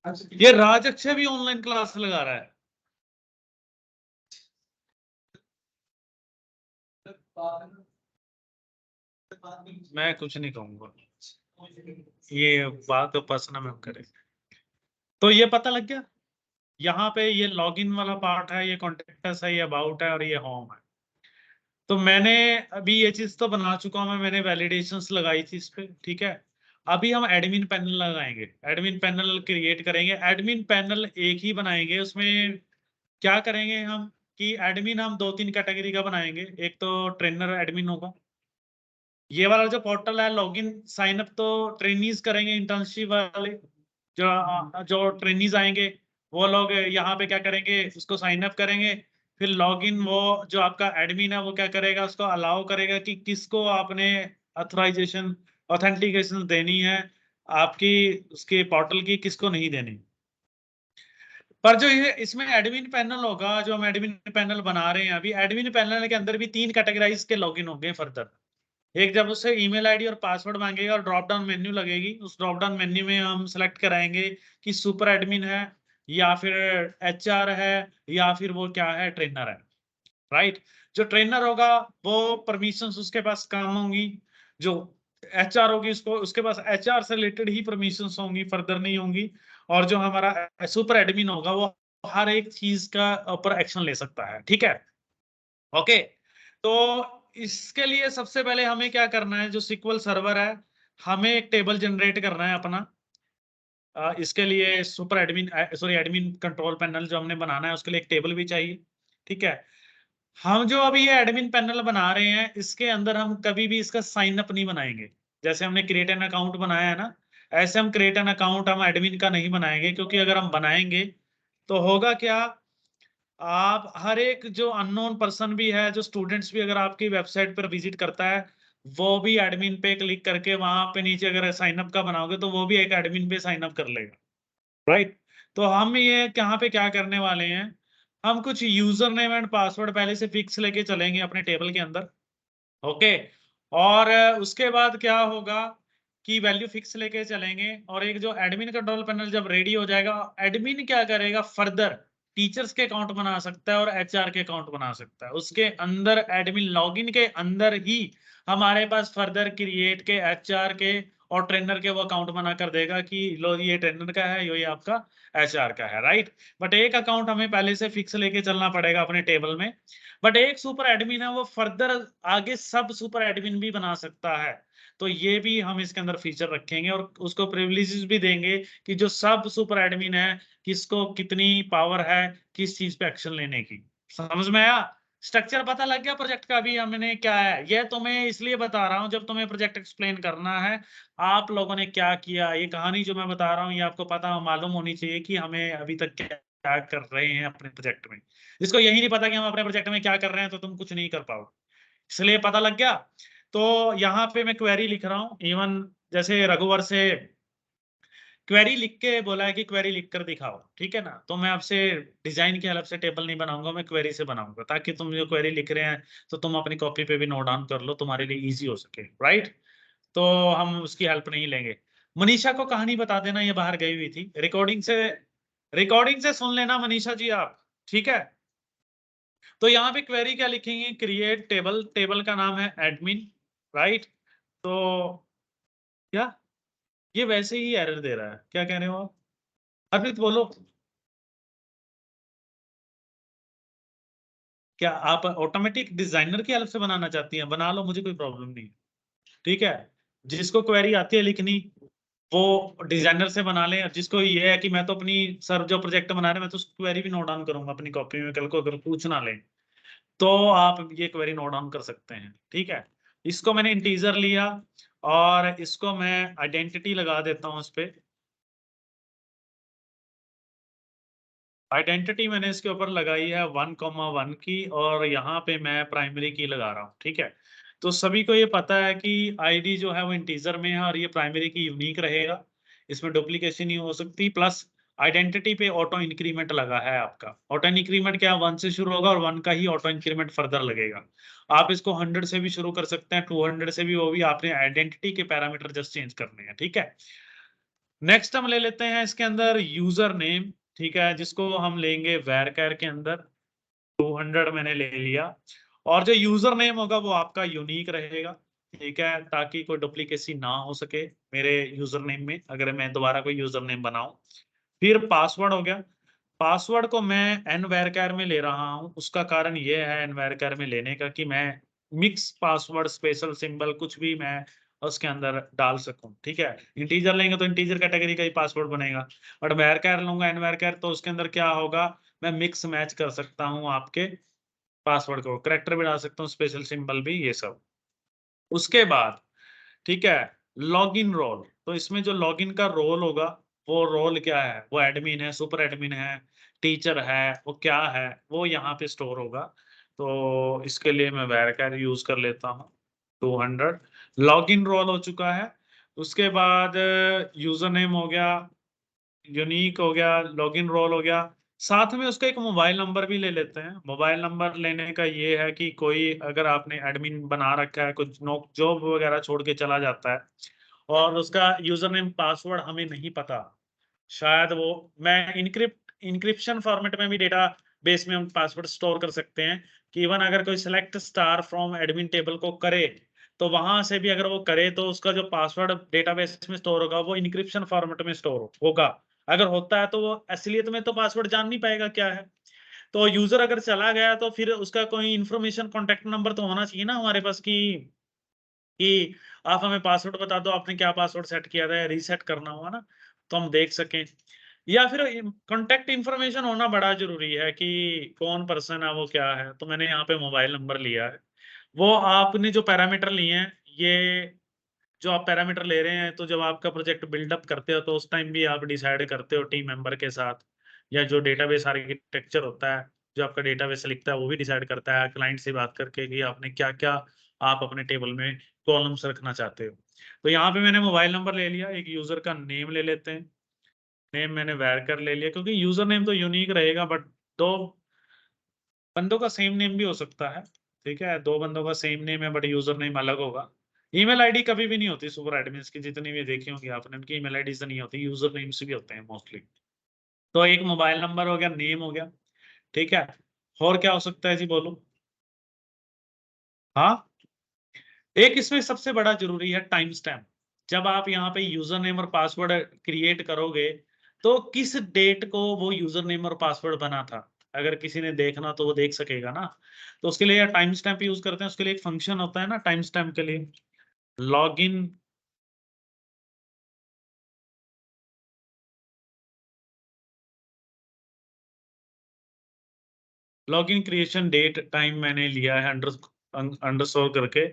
ये राज अक्षय भी online class लगा रहा है। मैं कुछ नहीं कहूंगा, ये बात तो पर्सनल में हम करें। तो ये पता लग गया, यहाँ पे ये लॉगिन वाला पार्ट है, ये कॉन्टेक्ट है, ये अबाउट है और ये होम है। तो मैंने अभी ये चीज तो बना चुका हूं, मैंने वैलिडेशंस लगाई थी इस पे, ठीक है। अभी हम एडमिन पैनल लगाएंगे, एडमिन पैनल क्रिएट करेंगे। एडमिन पैनल एक ही बनाएंगे, उसमें क्या करेंगे हम कि एडमिन हम 2-3 कैटेगरी का बनाएंगे। एक तो ट्रेनर एडमिन होगा, ये वाला जो पोर्टल है लॉगिन साइन अप तो ट्रेनीज करेंगे, इंटर्नशिप वाले जो जो ट्रेनीज आएंगे वो लोग यहाँ पे क्या करेंगे, उसको साइन अप करेंगे। फिर लॉगिन वो जो आपका एडमिन है वो क्या करेगा, उसको अलाउ करेगा कि किसको आपने ऑथराइजेशन ऑथेंटिकेशन देनी है आपकी उसके पोर्टल की, किसको नहीं देनी। पर जो ये इसमें एडमिन पैनल होगा, जो हम एडमिन पैनल बना रहे हैं अभी, एडमिन पैनल के अंदर भी 3 कैटेगराइज के लॉगिन होंगे फर्दर। एक जब उससे ईमेल आईडी और पासवर्ड मांगेगा और ड्रॉप डाउन मेन्यू लगेगी, उस ड्रॉप डाउन मेन्यू में हम सेलेक्ट कराएंगे कि सुपर एडमिन है या फिर एचआर है या फिर वो क्या है, ट्रेनर है, राइट। जो ट्रेनर होगा वो परमिशंस उसके पास काम होंगी, जो एचआर होगी उसको उसके पास एचआर से रिलेटेड ही परमिशंस होंगी, फर्दर नहीं होंगी। और जो हमारा सुपर एडमिन होगा वो हर एक चीज का ऊपर एक्शन ले सकता है, ठीक है। ओके, तो इसके लिए सबसे पहले हमें क्या करना है, जो सिक्वल सर्वर है हमें एक टेबल जनरेट करना है अपना। इसके लिए super admin sorry admin control panel जो हमने बनाना है उसके लिए एक टेबल भी चाहिए, ठीक है। हम जो अभी ये एडमिन पैनल बना रहे हैं इसके अंदर हम कभी भी इसका साइन अप नहीं बनाएंगे। जैसे हमने क्रिएट एन अकाउंट बनाया है ना, ऐसे हम क्रिएट एन अकाउंट हम एडमिन का नहीं बनाएंगे, क्योंकि अगर हम बनाएंगे तो होगा क्या, आप हर एक जो अननोन पर्सन भी है, जो स्टूडेंट्स भी अगर आपकी वेबसाइट पर विजिट करता है वो भी एडमिन पे क्लिक करके वहां पे नीचे अगर साइन अप का बनाओगे तो वो भी एक एडमिन पे साइन अप कर लेगा, राइट। तो हम ये यहाँ पे क्या करने वाले हैं, हम कुछ यूजर नेम एंड पासवर्ड पहले से फिक्स लेके चलेंगे अपने टेबल के अंदर, ओके। और उसके बाद क्या होगा कि वैल्यू फिक्स लेके चलेंगे, और एक जो एडमिन कंट्रोल पैनल जब रेडी हो जाएगा, एडमिन क्या करेगा फर्दर टीचर्स के अकाउंट बना सकता है और एचआर के अकाउंट बना सकता है। उसके अंदर एडमिन लॉगिन के अंदर ही हमारे पास फर्दर क्रिएट के एचआर के और ट्रेनर के वो अकाउंट बना कर देगा कि लो ये ट्रेनर का है, ये आपका एचआर का है, राइट। बट एक अकाउंट हमें पहले से फिक्स लेके चलना पड़ेगा अपने टेबल में। बट एक सुपर एडमिन है वो फर्दर आगे सब सुपर एडमिन भी बना सकता है। तो ये भी हम इसके अंदर फीचर रखेंगे और उसको प्रिविलेजेस भी देंगे कि जो सब सुपर एडमिन है किसको कितनी पावर है किस चीज पे एक्शन लेने की। समझ में आया, स्ट्रक्चर पता लग गया प्रोजेक्ट का भी हमने क्या है। ये तुम्हें इसलिए बता रहा हूँ जब तुम्हें प्रोजेक्ट एक्सप्लेन करना है आप लोगों ने क्या किया, ये कहानी जो मैं बता रहा हूँ ये आपको पता मालूम होनी चाहिए कि हमें अभी तक क्या कर रहे हैं अपने प्रोजेक्ट में। इसको यही नहीं पता कि हम अपने प्रोजेक्ट में क्या कर रहे हैं तो तुम कुछ नहीं कर पाओ, इसलिए पता लग गया। तो यहाँ पे मैं क्वेरी लिख रहा हूँ, इवन जैसे रघुवर से क्वेरी लिख के बोला है कि क्वेरी लिख कर दिखाओ, ठीक है ना। तो मैं आपसे डिजाइन की हेल्प से टेबल नहीं बनाऊंगा, मैं क्वेरी से बनाऊंगा, ताकि तुम जो क्वेरी लिख रहे हैं तो तुम अपनी कॉपी पे भी नोट डाउन कर लो, तुम्हारे लिए इजी हो सके, राइट। तो हम उसकी हेल्प नहीं लेंगे। मनीषा को कहानी बता देना, ये बाहर गई हुई थी, रिकॉर्डिंग से सुन लेना मनीषा जी आप, ठीक है। तो यहाँ पे क्वेरी क्या लिखेंगे, क्रिएट टेबल, टेबल का नाम है एडमिन, राइट। तो क्या ये वैसे ही एरर दे रहा है, क्या कह रहे हो आप, हरप्रीत बोलो। क्या आप ऑटोमेटिक डिजाइनर की हेल्प से बनाना चाहती हैं, बना लो, मुझे कोई प्रॉब्लम नहीं, ठीक है। जिसको क्वेरी आती है लिखनी वो डिजाइनर से बना ले, और जिसको ये है कि मैं तो अपनी सर जो प्रोजेक्ट बना रहे हैं मैं तो उसकी क्वेरी भी नोट डाउन करूंगा अपनी कॉपी में, कल को अगर पूछना ले तो आप ये क्वेरी नोट डाउन कर सकते हैं, ठीक है। इसको मैंने इंटीजर लिया और इसको मैं आइडेंटिटी लगा देता हूं इस पे। आइडेंटिटी मैंने इसके ऊपर लगाई है 1,1 की, और यहाँ पे मैं प्राइमरी की लगा रहा हूँ, ठीक है। तो सभी को ये पता है कि आईडी जो है वो इंटीजर में है और ये प्राइमरी की यूनिक रहेगा, इसमें डुप्लीकेशन नहीं हो सकती। प्लस आइडेंटिटी पे ऑटो इंक्रीमेंट लगा है आपका, ऑटो इंक्रीमेंट क्या 1 से शुरू होगा और 1 का ही ऑटो इंक्रीमेंट फर्दर लगेगा। आप इसको 100 से भी शुरू कर सकते हैं, 200 से भी, वो भी आपने आइडेंटिटी के पैरामीटर जस्ट चेंज करने हैं, ठीक है। नेक्स्ट हम ले लेते हैं इसके अंदर यूजर नेम, ठीक है, जिसको हम लेंगे varchar के अंदर 200 मैंने ले लिया। और जो यूजर नेम होगा वो आपका यूनिक रहेगा, ठीक है, ताकि कोई डुप्लीकेसी ना हो सके मेरे यूजर नेम में अगर मैं दोबारा कोई यूजर नेम बनाऊं। फिर पासवर्ड हो गया। पासवर्ड को मैं nvarchar में ले रहा हूं, उसका कारण ये है nvarchar में लेने का कि मैं मिक्स पासवर्ड स्पेशल सिंबल कुछ भी मैं उसके अंदर डाल सकूं, ठीक है। इंटीजर लेंगे तो इंटीजर कैटेगरी का ही पासवर्ड बनेगा, बट varchar लूंगा nvarchar तो उसके अंदर क्या होगा, मैं मिक्स मैच कर सकता हूं आपके पासवर्ड को, करेक्टर भी डाल सकता हूँ, स्पेशल सिंबल भी, ये सब। उसके बाद ठीक है, लॉगिन रोल, तो इसमें जो लॉगिन का रोल होगा वो रोल क्या है, वो एडमिन है, सुपर एडमिन है, टीचर है, वो क्या है, वो यहाँ पे स्टोर होगा। तो इसके लिए मैं varchar यूज कर लेता हूँ 200। लॉगिन रोल हो चुका है। उसके बाद यूजर नेम हो गया, यूनिक हो गया, लॉगिन रोल हो गया, साथ में उसका एक मोबाइल नंबर भी ले लेते हैं। मोबाइल नंबर लेने का ये है कि कोई अगर आपने एडमिन बना रखा है, कुछ नो जॉब वगैरह छोड़ के चला जाता है और उसका यूजर नेम पासवर्ड हमें नहीं पता, शायद वो, मैं इनक्रिप्शन फॉर्मेट में भी डेटा बेस में हम पासवर्ड स्टोर कर सकते हैं कि इवन अगर कोई select star from admin table को करे तो वहां से भी अगर वो करे तो उसका जो पासवर्ड डेटाबेस में स्टोर होगा वो इनक्रिप्शन फॉर्मेट में स्टोर होगा। अगर होता है तो वो असलियत में तो पासवर्ड जान नहीं पाएगा क्या है। तो यूजर अगर चला गया तो फिर उसका कोई इन्फॉर्मेशन, कॉन्टेक्ट नंबर तो होना चाहिए ना हमारे पास कि आप हमें पासवर्ड बता दो, आपने क्या पासवर्ड सेट किया था, रीसेट करना हुआ ना, तो हम देख सकें। या फिर कॉन्टेक्ट इन्फॉर्मेशन होना बड़ा जरूरी है कि कौन पर्सन है, वो क्या है। तो मैंने यहाँ पे मोबाइल नंबर लिया है। वो आपने जो पैरामीटर लिए हैं, ये जो आप पैरामीटर ले रहे हैं, तो जब आपका प्रोजेक्ट बिल्डअप करते हो तो उस टाइम भी आप डिसाइड करते हो टीम मेंबर के साथ, या जो डेटाबेस आर्किटेक्चर होता है, जो आपका डेटाबेस लिखता है, वो भी डिसाइड करता है क्लाइंट से बात करके कि आपने क्या क्या आप अपने टेबल में कॉलम्स रखना चाहते हो। तो यहाँ पे मैंने मोबाइल नंबर ले लिया, एक यूजर का नेम ले लेते हैं। नेम मैंने varchar ले लिया क्योंकि यूजर नेम तो यूनिक रहेगा, बट दो बंदों का सेम नेम भी हो सकता है, ठीक है, दो बंदों का सेम नेम है बट यूजर नेम अलग होगा। ईमेल आईडी कभी भी नहीं होती सुपर एडमिन्स की, जितनी भी देखी होंगी आपने, उनकी ईमेल आईडी से नहीं होती, यूजर नेम्स भी होते हैं मोस्टली। तो एक मोबाइल नंबर हो गया, नेम हो गया, ठीक है। और क्या हो सकता है जी, बोलो। हाँ, एक इसमें सबसे बड़ा जरूरी है टाइम स्टैम्प। जब आप यहाँ पे यूजर नेम और पासवर्ड क्रिएट करोगे तो किस डेट को वो यूजर नेम और पासवर्ड बना था, अगर किसी ने देखना तो वो देख सकेगा ना। तो उसके लिए टाइम स्टैम्प यूज करते हैं, उसके लिए एक फंक्शन होता है ना टाइम स्टैम्प के लिए, login, login creation date time मैंने लिया है अंडरस्कोर करके।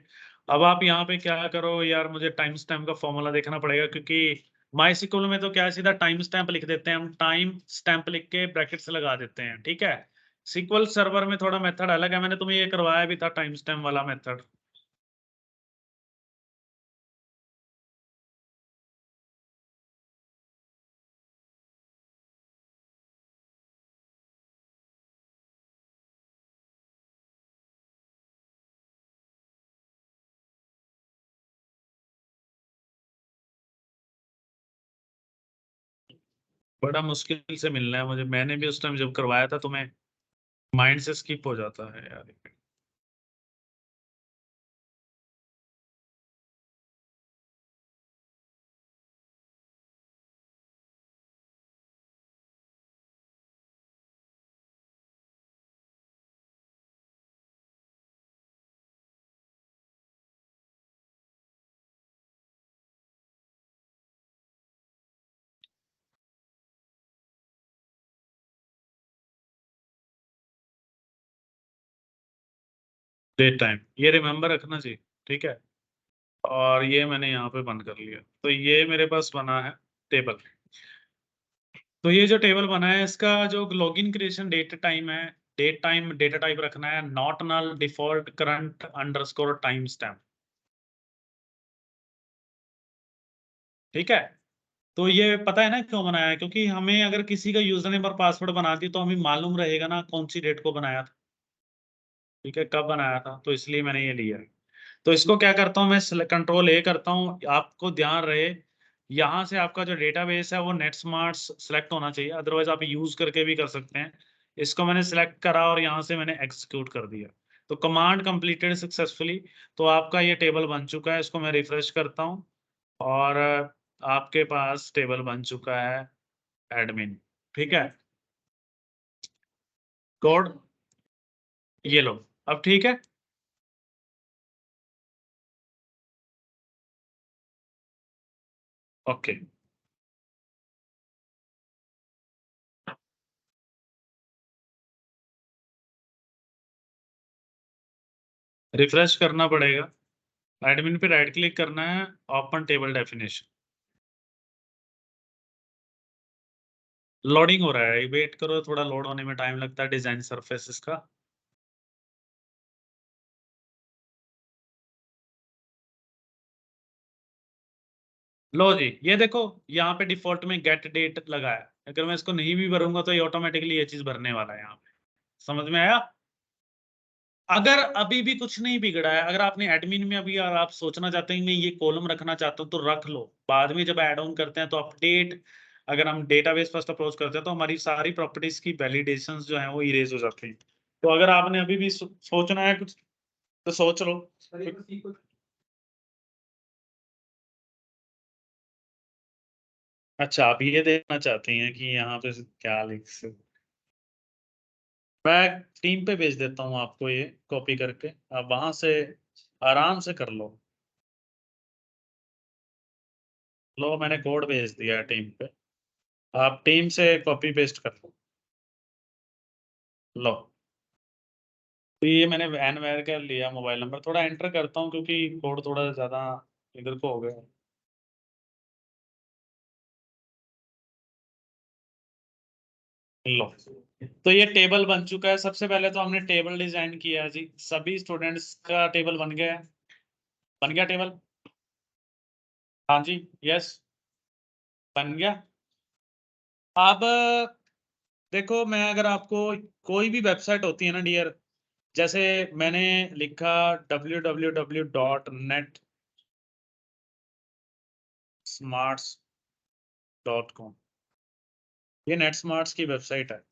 अब आप यहाँ पे क्या करो यार, मुझे टाइम स्टैम्प का फॉर्मूला देखना पड़ेगा क्योंकि माई सिक्वल में तो क्या है, सीधा टाइम स्टैम्प लिख देते हैं हम, टाइम स्टैम्प लिख के ब्रैकेट्स लगा देते हैं, ठीक है। सिक्वल सर्वर में थोड़ा मेथड अलग है, मैंने तुम्हें ये करवाया भी था टाइम स्टैम्प वाला मेथड। बड़ा मुश्किल से मिलना है मुझे, मैंने भी उस टाइम जब करवाया था तुम्हें माइंड से स्किप हो जाता है यार। डेट टाइम ये रिमेम्बर रखना चाहिए, ठीक है। और ये मैंने यहाँ पे बंद कर लिया, तो ये मेरे पास बना है टेबल। तो ये जो टेबल बना है इसका जो लॉगिन क्रिएशन डेट टाइम है, डेट टाइम डेटा टाइप रखना है not null default current underscore timestamp, ठीक है। तो ये पता है ना क्यों बनाया है, क्योंकि हमें अगर किसी का यूजर नेम और पासवर्ड बना दी तो हमें मालूम रहेगा ना कौन सी डेट को बनाया था, ठीक है, कब बनाया था, तो इसलिए मैंने ये लिया है। तो इसको क्या करता हूँ मैं, कंट्रोल ए करता हूँ, आपको ध्यान रहे यहाँ से आपका जो डेटाबेस है वो नेटस्मार्ट्स सेलेक्ट होना चाहिए, अदरवाइज आप यूज करके भी कर सकते हैं। इसको मैंने सेलेक्ट करा और यहाँ से मैंने एग्जीक्यूट कर दिया, तो कमांड कंप्लीटेड सक्सेसफुली। तो आपका ये टेबल बन चुका है, इसको मैं रिफ्रेश करता हूँ और आपके पास टेबल बन चुका है एडमिन। ठीक है, कोड ये लो, अब ठीक है। ओके, रिफ्रेश करना पड़ेगा, एडमिन पे राइट क्लिक करना है, ओपन टेबल डेफिनेशन। लोडिंग हो रहा है, वेट करो, थोड़ा लोड होने में टाइम लगता है डिजाइन सरफेसेस का। लो जी, ये देखो यहाँ पे डिफॉल्ट में गेट डेट लगा है, अगर मैं इसको नहीं भी भरूंगा तो ये ऑटोमेटिकली ये चीज भरने वाला है यहाँ पे। समझ में आया? अगर अभी भी कुछ नहीं बिगड़ा है, अगर आपने एडमिन में अभी अगर आप सोचना चाहते हैं मैं ये कॉलम रखना चाहता हूँ तो रख लो, बाद में जब ऐड ऑन करते हैं तो अपडेट, अगर हम डेटाबेस फर्स्ट अप्रोच करते हैं तो हमारी सारी प्रॉपर्टीज की वैलिडेशंस जो है वो इरेज हो जाती हैं। तो अगर आपने अभी भी सोचना है कुछ तो सोच लो। अच्छा, आप ये देखना चाहती हैं कि यहाँ पे क्या लिख सकते, मैं टीम पे भेज देता हूँ आपको ये कॉपी करके, आप वहां से आराम से कर लो। लो, मैंने कोड भेज दिया है टीम पे, आप टीम से कॉपी पेस्ट कर लो। लो, तो ये मैंने वैन वेर का लिया मोबाइल नंबर, थोड़ा एंटर करता हूँ क्योंकि कोड थोड़ा ज्यादा इधर को हो गया। लो, तो ये टेबल बन चुका है। सबसे पहले तो हमने टेबल डिजाइन किया है जी, सभी स्टूडेंट्स का टेबल बन गया है। बन गया टेबल? हाँ जी, यस, बन गया। अब देखो, मैं अगर आपको, कोई भी वेबसाइट होती है ना डियर, जैसे मैंने लिखा www.netsmarts.com, ये नेट स्मार्ट्स की वेबसाइट है।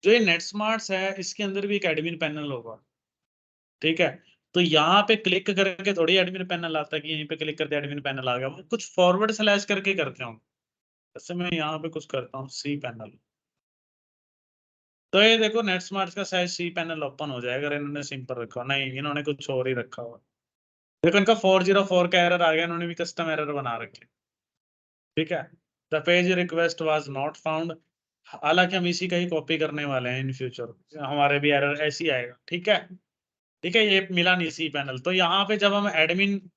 जो ये नेट स्मार्ट्स है इसके अंदर भी एक एडमिन पैनल होगा, ठीक है। तो यहाँ पे क्लिक करके थोड़ी एडमिन पैनल आता है कि यहीं पे क्लिक करते एडमिन पैनल आ गया, वो कुछ फॉरवर्ड स्लैश करके करते हो। जैसे मैं यहाँ पे कुछ करता हूँ सी पैनल, तो ये देखो नेट स्मार्ट्स का शायद सी पैनल ओपन हो जाएगा, अगर इन्होंने सिंपल रखा हो। नहीं, इन्होंने कुछ और ही रखा हुआ। देखो, इनका 404 का एरर आ गया, इन्होंने भी कस्टम एरर बना रखे। ठीक है, the page request was not found. हालांकि हम इसी का ही कॉपी करने वाले हैं इन फ्यूचर, हमारे भी एरर ऐसे ही आएगा। ठीक है, ठीक है, ये मिला नहीं सी पैनल, तो यहाँ पे जब हम एडमिन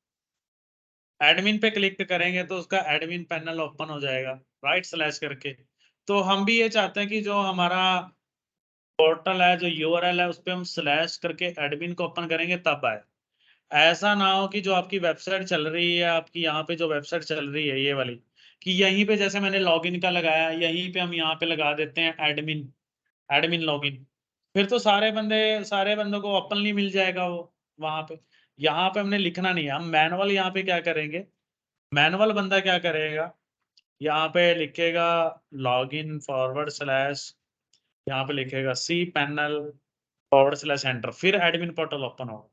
एडमिन पे क्लिक करेंगे तो उसका एडमिन पैनल ओपन हो जाएगा राइट स्लैश करके। तो हम भी ये चाहते हैं कि जो हमारा पोर्टल है, जो यूआरएल है, उस पे हम स्लैश करके एडमिन को ओपन करेंगे तब आए। ऐसा ना हो कि जो आपकी वेबसाइट चल रही है, आपकी यहाँ पे जो वेबसाइट चल रही है ये वाली, कि यहीं पे जैसे मैंने लॉगिन का लगाया, यहीं पे हम यहाँ पे लगा देते हैं एडमिन, एडमिन लॉगिन, फिर तो सारे बंदों को ओपन नहीं मिल जाएगा वो वहां पे। यहाँ पे हमने लिखना नहीं है, हम मैनुअल यहाँ पे क्या करेंगे, मैनुअल बंदा क्या करेगा, यहाँ पे लिखेगा लॉगिन फॉरवर्ड स्लैश, यहाँ पे लिखेगा C panel forward slash enter, फिर एडमिन पोर्टल ओपन होगा।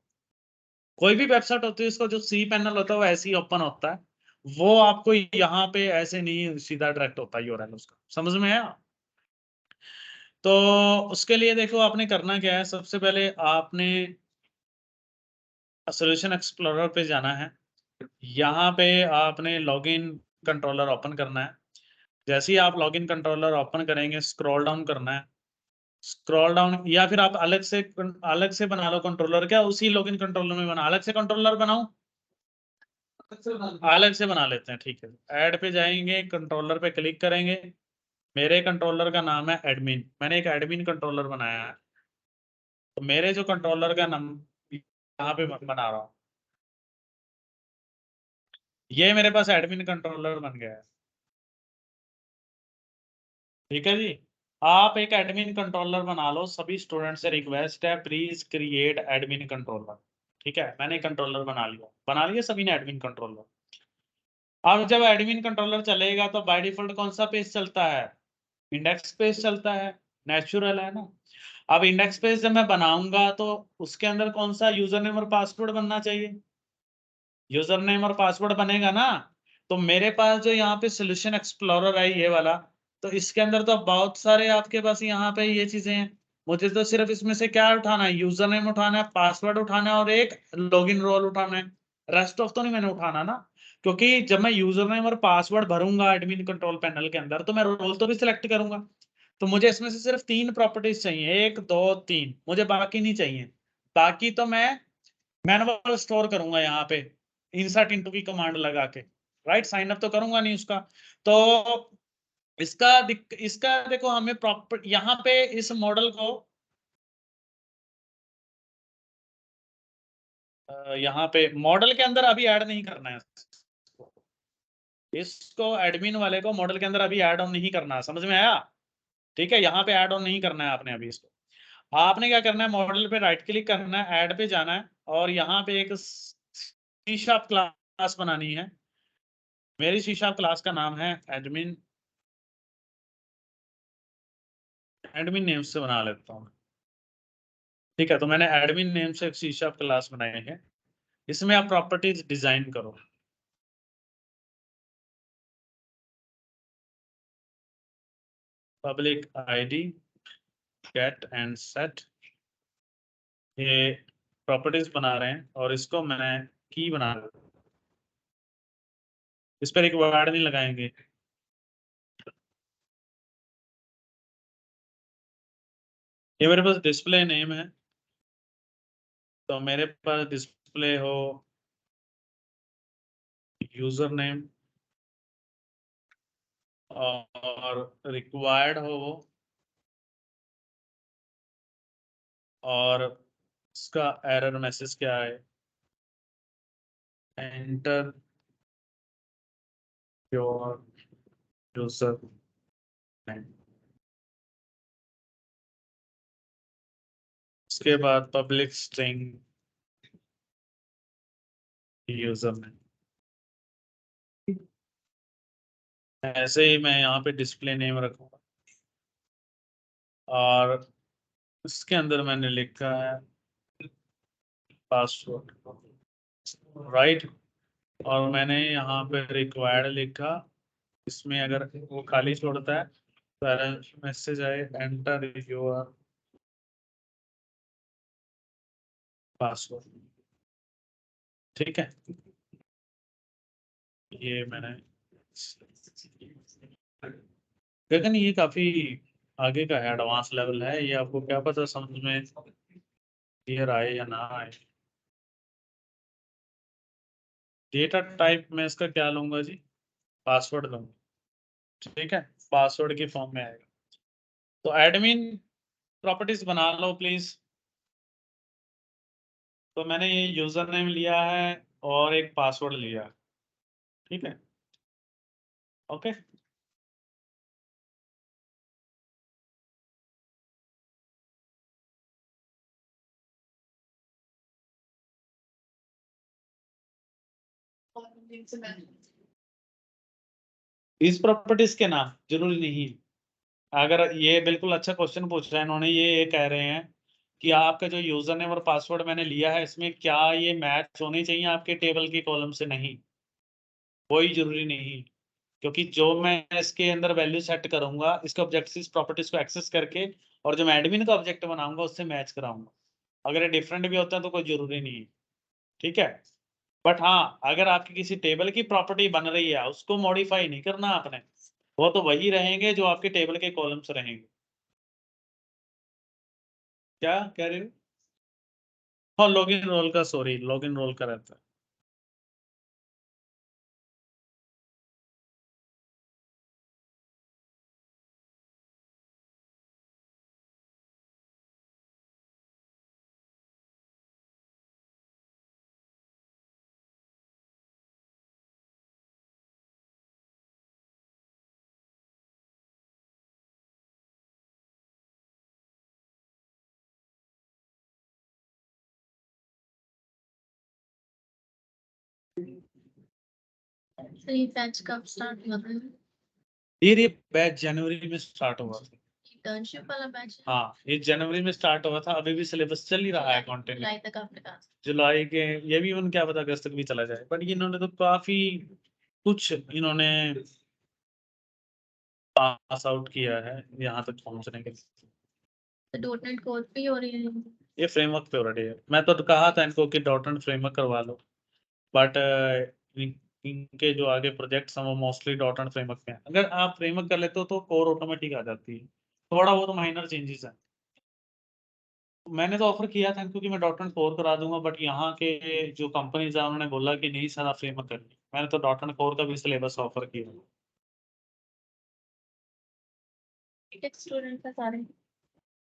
कोई भी वेबसाइट होती है उसका जो सी पैनल होता है वो ऐसे ही ओपन होता है, वो आपको यहाँ पे ऐसे नहीं सीधा डायरेक्ट होता है यूआरएल उसका। समझ में आया? तो उसके लिए देखो आपने करना क्या है, सबसे पहले आपने सॉल्यूशन एक्सप्लोरर पे जाना है, यहाँ पे आपने लॉगिन कंट्रोलर ओपन करना है। जैसे ही आप लॉगिन कंट्रोलर ओपन करेंगे, स्क्रॉल डाउन करना है, स्क्रॉल डाउन, या फिर आप अलग से बना लो कंट्रोलर, क्या उसी लॉगिन कंट्रोलर में बना, अलग से कंट्रोलर बनाऊं? अलग से बना लेते हैं, ठीक है। ऐड पे जाएंगे, कंट्रोलर पे क्लिक करेंगे, मेरे कंट्रोलर का नाम है एडमिन, मैंने एक एडमिन कंट्रोलर बनाया है। तो मेरे जो कंट्रोलर का नाम यहाँ पे बना रहा हूँ, ये मेरे पास एडमिन कंट्रोलर बन गया है। ठीक है जी, आप एक एडमिन कंट्रोलर बना लो, सभी स्टूडेंट से रिक्वेस्ट है प्लीज क्रिएट एडमिन कंट्रोलर। ठीक है, मैंने कंट्रोलर बना लिया सभी ने एडमिन कंट्रोलर। अब जब एडमिन कंट्रोलर चलेगा तो बाय डिफॉल्ट कौन सा पेज चलता है? इंडेक्स पेज चलता है, नेचुरल है ना। अब इंडेक्स पेज जब मैं बनाऊंगा तो उसके अंदर कौन सा यूजर नेम और पासवर्ड बनना चाहिए? यूजर नेम और पासवर्ड बनेगा ना। तो मेरे पास जो यहाँ पे सोल्यूशन एक्सप्लोरर है ये वाला, तो इसके अंदर तो बहुत सारे आपके पास यहाँ पे ये चीजें हैं। मुझे तो सिर्फ इसमें से क्या उठाना है? यूजर नेम उठाना है, पासवर्ड उठाना है और एक लॉगिन रोल उठाना है। रेस्ट ऑफ तो नहीं मैंने उठाना ना, क्योंकि जब मैं यूजर नेम और पासवर्ड भरूंगा एडमिन कंट्रोल पैनल के अंदर तो मैं रोल तो भी सिलेक्ट करूंगा। तो मुझे इसमें से सिर्फ 3 प्रॉपर्टीज चाहिए, 1 2 3, मुझे बाकी नहीं चाहिए। बाकी तो मैं मैनुअल स्टोर करूंगा यहाँ पे, इंसर्ट इनटू की कमांड लगा के। राइट, साइन अप तो करूंगा नहीं उसका। तो इसका देखो हमें प्रॉपर यहाँ पे इस मॉडल को यहाँ पे मॉडल के अंदर अभी ऐड नहीं करना है। इसको एडमिन वाले को मॉडल के अंदर अभी ऐड ऑन नहीं करना है, समझ में आया? ठीक है, यहाँ पे ऐड ऑन नहीं करना है आपने अभी इसको। आपने क्या करना है, मॉडल पे राइट क्लिक करना है, ऐड पे जाना है और यहाँ पे एक सी शार्प क्लास बनानी है। मेरी सी शार्प क्लास का नाम है एडमिन, एडमिन नेम से बना लेता हूँ। ठीक है, तो मैंने एडमिन नेम से एक सी शार्प क्लास बनाई है। इसमें आप प्रॉपर्टीज डिजाइन करो। Public ID, get and set, ये प्रॉपर्टीज बना रहे हैं और इसको मैं की बना रहा हूं। इस पर एक वर्ड नहीं लगाएंगे। ये मेरे पास डिस्प्ले नेम है, तो मेरे पास डिस्प्ले हो यूजर नेम और रिक्वायर्ड हो वो, और इसका एरर मैसेज क्या है, एंटर योर यूजर नेम। उसके बाद पब्लिक स्ट्रिंग यूजर नेम। ऐसे ही मैं यहाँ पे डिस्प्ले नेम रखूंगा और इसके अंदर मैंने लिखा है पासवर्ड, राइट। और मैंने यहाँ पे रिक्वायर्ड लिखा, इसमें अगर वो खाली छोड़ता है तो मैसेज आए एंटर योर पासवर्ड। ठीक है, ये मैंने, लेकिन ये काफी आगे का है, एडवांस लेवल है ये। आपको क्या पता समझ में क्लियर आए या ना आए। डेटा टाइप में इसका क्या लूंगा जी? पासवर्ड लूंगा। ठीक है, पासवर्ड की फॉर्म में आएगा। तो एडमिन प्रॉपर्टीज बना लो प्लीज। तो मैंने ये यूजर नेम लिया है और एक पासवर्ड लिया। ठीक है, ओके। इस प्रॉपर्टीज के नाम जरूरी नहीं। अगर ये बिल्कुल अच्छा क्वेश्चन पूछ रहे हैं इन्होंने, ये कह रहे हैं कि आपका जो यूजर नेम और पासवर्ड मैंने लिया है इसमें क्या ये मैच होने चाहिए आपके टेबल की कॉलम से? नहीं, कोई जरूरी नहीं। क्योंकि जो मैं इसके अंदर वैल्यू सेट करूंगा इसके ऑब्जेक्टिव प्रॉपर्टीज को एक्सेस करके, और जो मैं एडमिन का ऑब्जेक्ट बनाऊंगा उससे मैच कराऊंगा। अगर ये डिफरेंट भी होता है तो कोई जरूरी नहीं है। ठीक है, बट हाँ, अगर आपकी किसी टेबल की प्रॉपर्टी बन रही है उसको मॉडिफाई नहीं करना आपने, वो तो वही रहेंगे जो आपके टेबल के कॉलम्स रहेंगे। क्या कह रहे हो? हाँ, लॉगिन रोल का, सॉरी, लॉगिन रोल का रहता है। तो ये बैच कब स्टार्ट हुआ था? ये बैच जनवरी में स्टार्ट हुआ था। इंटर्नशिप वाला बैच है? हाँ, ये जनवरी में स्टार्ट हुआ था, अभी भी सिलेबस चल ही रहा है कंटिन्यू। जुलाई तक आपने कहा। जुलाई के, ये भी उन क्या पता अगस्त तक भी चला जाए, बट इन्होंने तो काफी कुछ इन्होंने पास आउट किया है यहाँ तक पहुंचने के लिए। तो डॉटनेट कोर पे ही हो रही है? ये फ्रेमवर्क पे ऑलरेडी है। मैं तो कहा था इनको कि डॉटनेट फ्रेमवर्क करवा लो, बट इनके जो आगे प्रोजेक्ट्स हैं वो मोस्टली डॉटनेट फ्रेमवर्क पे हैं। अगर आप फ्रेमवर्क कर लेते हो तो कोर ऑटोमेटिक आ जाती है, थोड़ा बहुत माइनर चेंजेस है। मैंने तो ऑफर किया था क्योंकि मैं डॉटनेट कोर करा दूंगा, बट यहाँ के जो कंपनीज है उन्होंने बोला कि नहीं सर आप फ्रेमवर्क करिए। मैंने तो डॉटनेट कोर का भी सिलेबस ऑफर किया। बीटेक स्टूडेंट का सारे?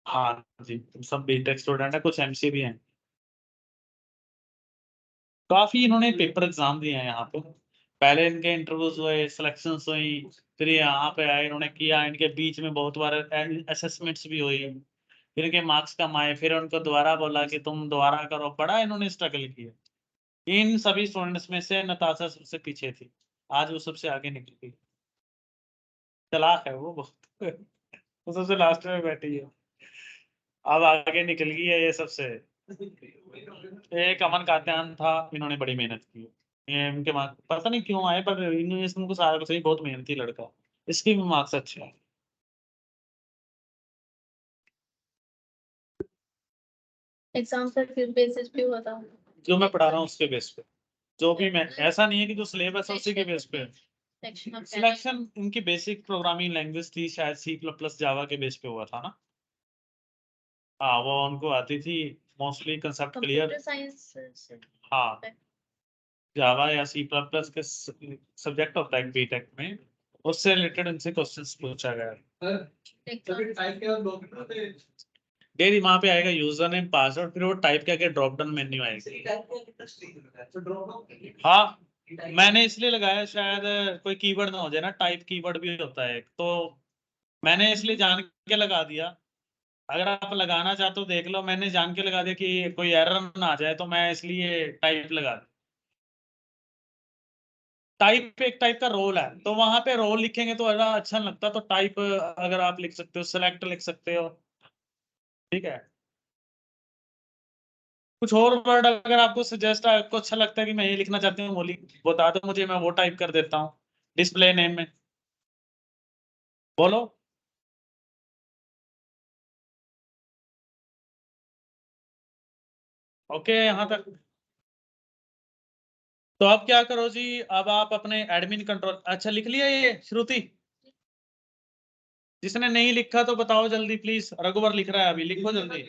हाँ जी, सब बीटेक स्टूडेंट है, कुछ एमसी भी हैं। काफी इन्होंने पेपर एग्जाम दिए हैं यहाँ पे। पहले इनके इंटरव्यूज हुए, सिलेक्शंस हुई, फिर यहाँ पे आए, इन्होंने किया। इनके बीच में बहुत बार असेसमेंट्स भी हुई, फिर इनके मार्क्स कम आए, फिर उनको दोबारा बोला कि तुम दोबारा करो। बड़ा इन्होंने स्ट्रगल किया। इन सभी स्टूडेंट्स में से नताशा सबसे पीछे थी, आज वो सबसे आगे निकल गई। चालाक है वो बहुत। वो सबसे लास्ट में बैठी है, अब आगे निकल गई है ये सबसे। एक अमन कात्यान था, इन्होंने बड़ी मेहनत की। ये इनके मार्क्स पता नहीं क्यों आए, पर इन्होंने सारा सही, बहुत मेहनती लड़का, इसके भी मार्क्स अच्छे हैं। एग्जाम पर फिर बेसिस पे हुआ था? जो मैं पढ़ा रहा हूँ उसके बेस पे, जो भी मैं, ऐसा नहीं है कि जो सिलेबस है उसी के बेस पे। सिलेक्शन इनकी बेसिक प्रोग्रामिंग लैंग्वेज थी शायद, सी प्लस प्लस जावा के बेस पे हुआ था ना। हाँ, वो उनको आती थी mostly, concept clear. Computer science. हाँ, जावा या सी प्लस प्लस के सब्जेक्ट होता है बीटेक में, उससे रिलेटेड उनसे क्वेश्चंस पूछा गया। डेली वहां पे आएगा यूजर नेम पासवर्ड, फिर वो टाइप करके ड्रॉप डाउन मेन्यू आएगा। हाँ, मैंने इसलिए लगाया शायद कोई कीवर्ड ना हो जाए ना, टाइप कीवर्ड भी होता है तो मैंने इसलिए जान के लगा दिया। अगर आप लगाना चाहते हो देख लो, मैंने जान के लगा दिया कि कोई एरर ना आ जाए, तो मैं इसलिए टाइप लगा दिया। टाइप एक टाइप का रोल है, तो वहां पे रोल लिखेंगे तो ज्यादा अच्छा नहीं लगता, तो टाइप अगर आप लिख सकते हो, सेलेक्ट लिख सकते हो, ठीक है। कुछ और वर्ड अगर आपको सजेस्ट, आपको अच्छा लगता है कि मैं ये लिखना चाहती हूँ, वो बता दो मुझे, मैं वो टाइप कर देता हूँ डिस्प्ले नेम में। बोलो। ओके, यहाँ तक। तो अब क्या करो जी, अब आप अपने एडमिन कंट्रोल, अच्छा लिख लिया ये श्रुति? जिसने नहीं लिखा तो बताओ जल्दी प्लीज। रघुवर लिख रहा है, अभी लिखो जल्दी।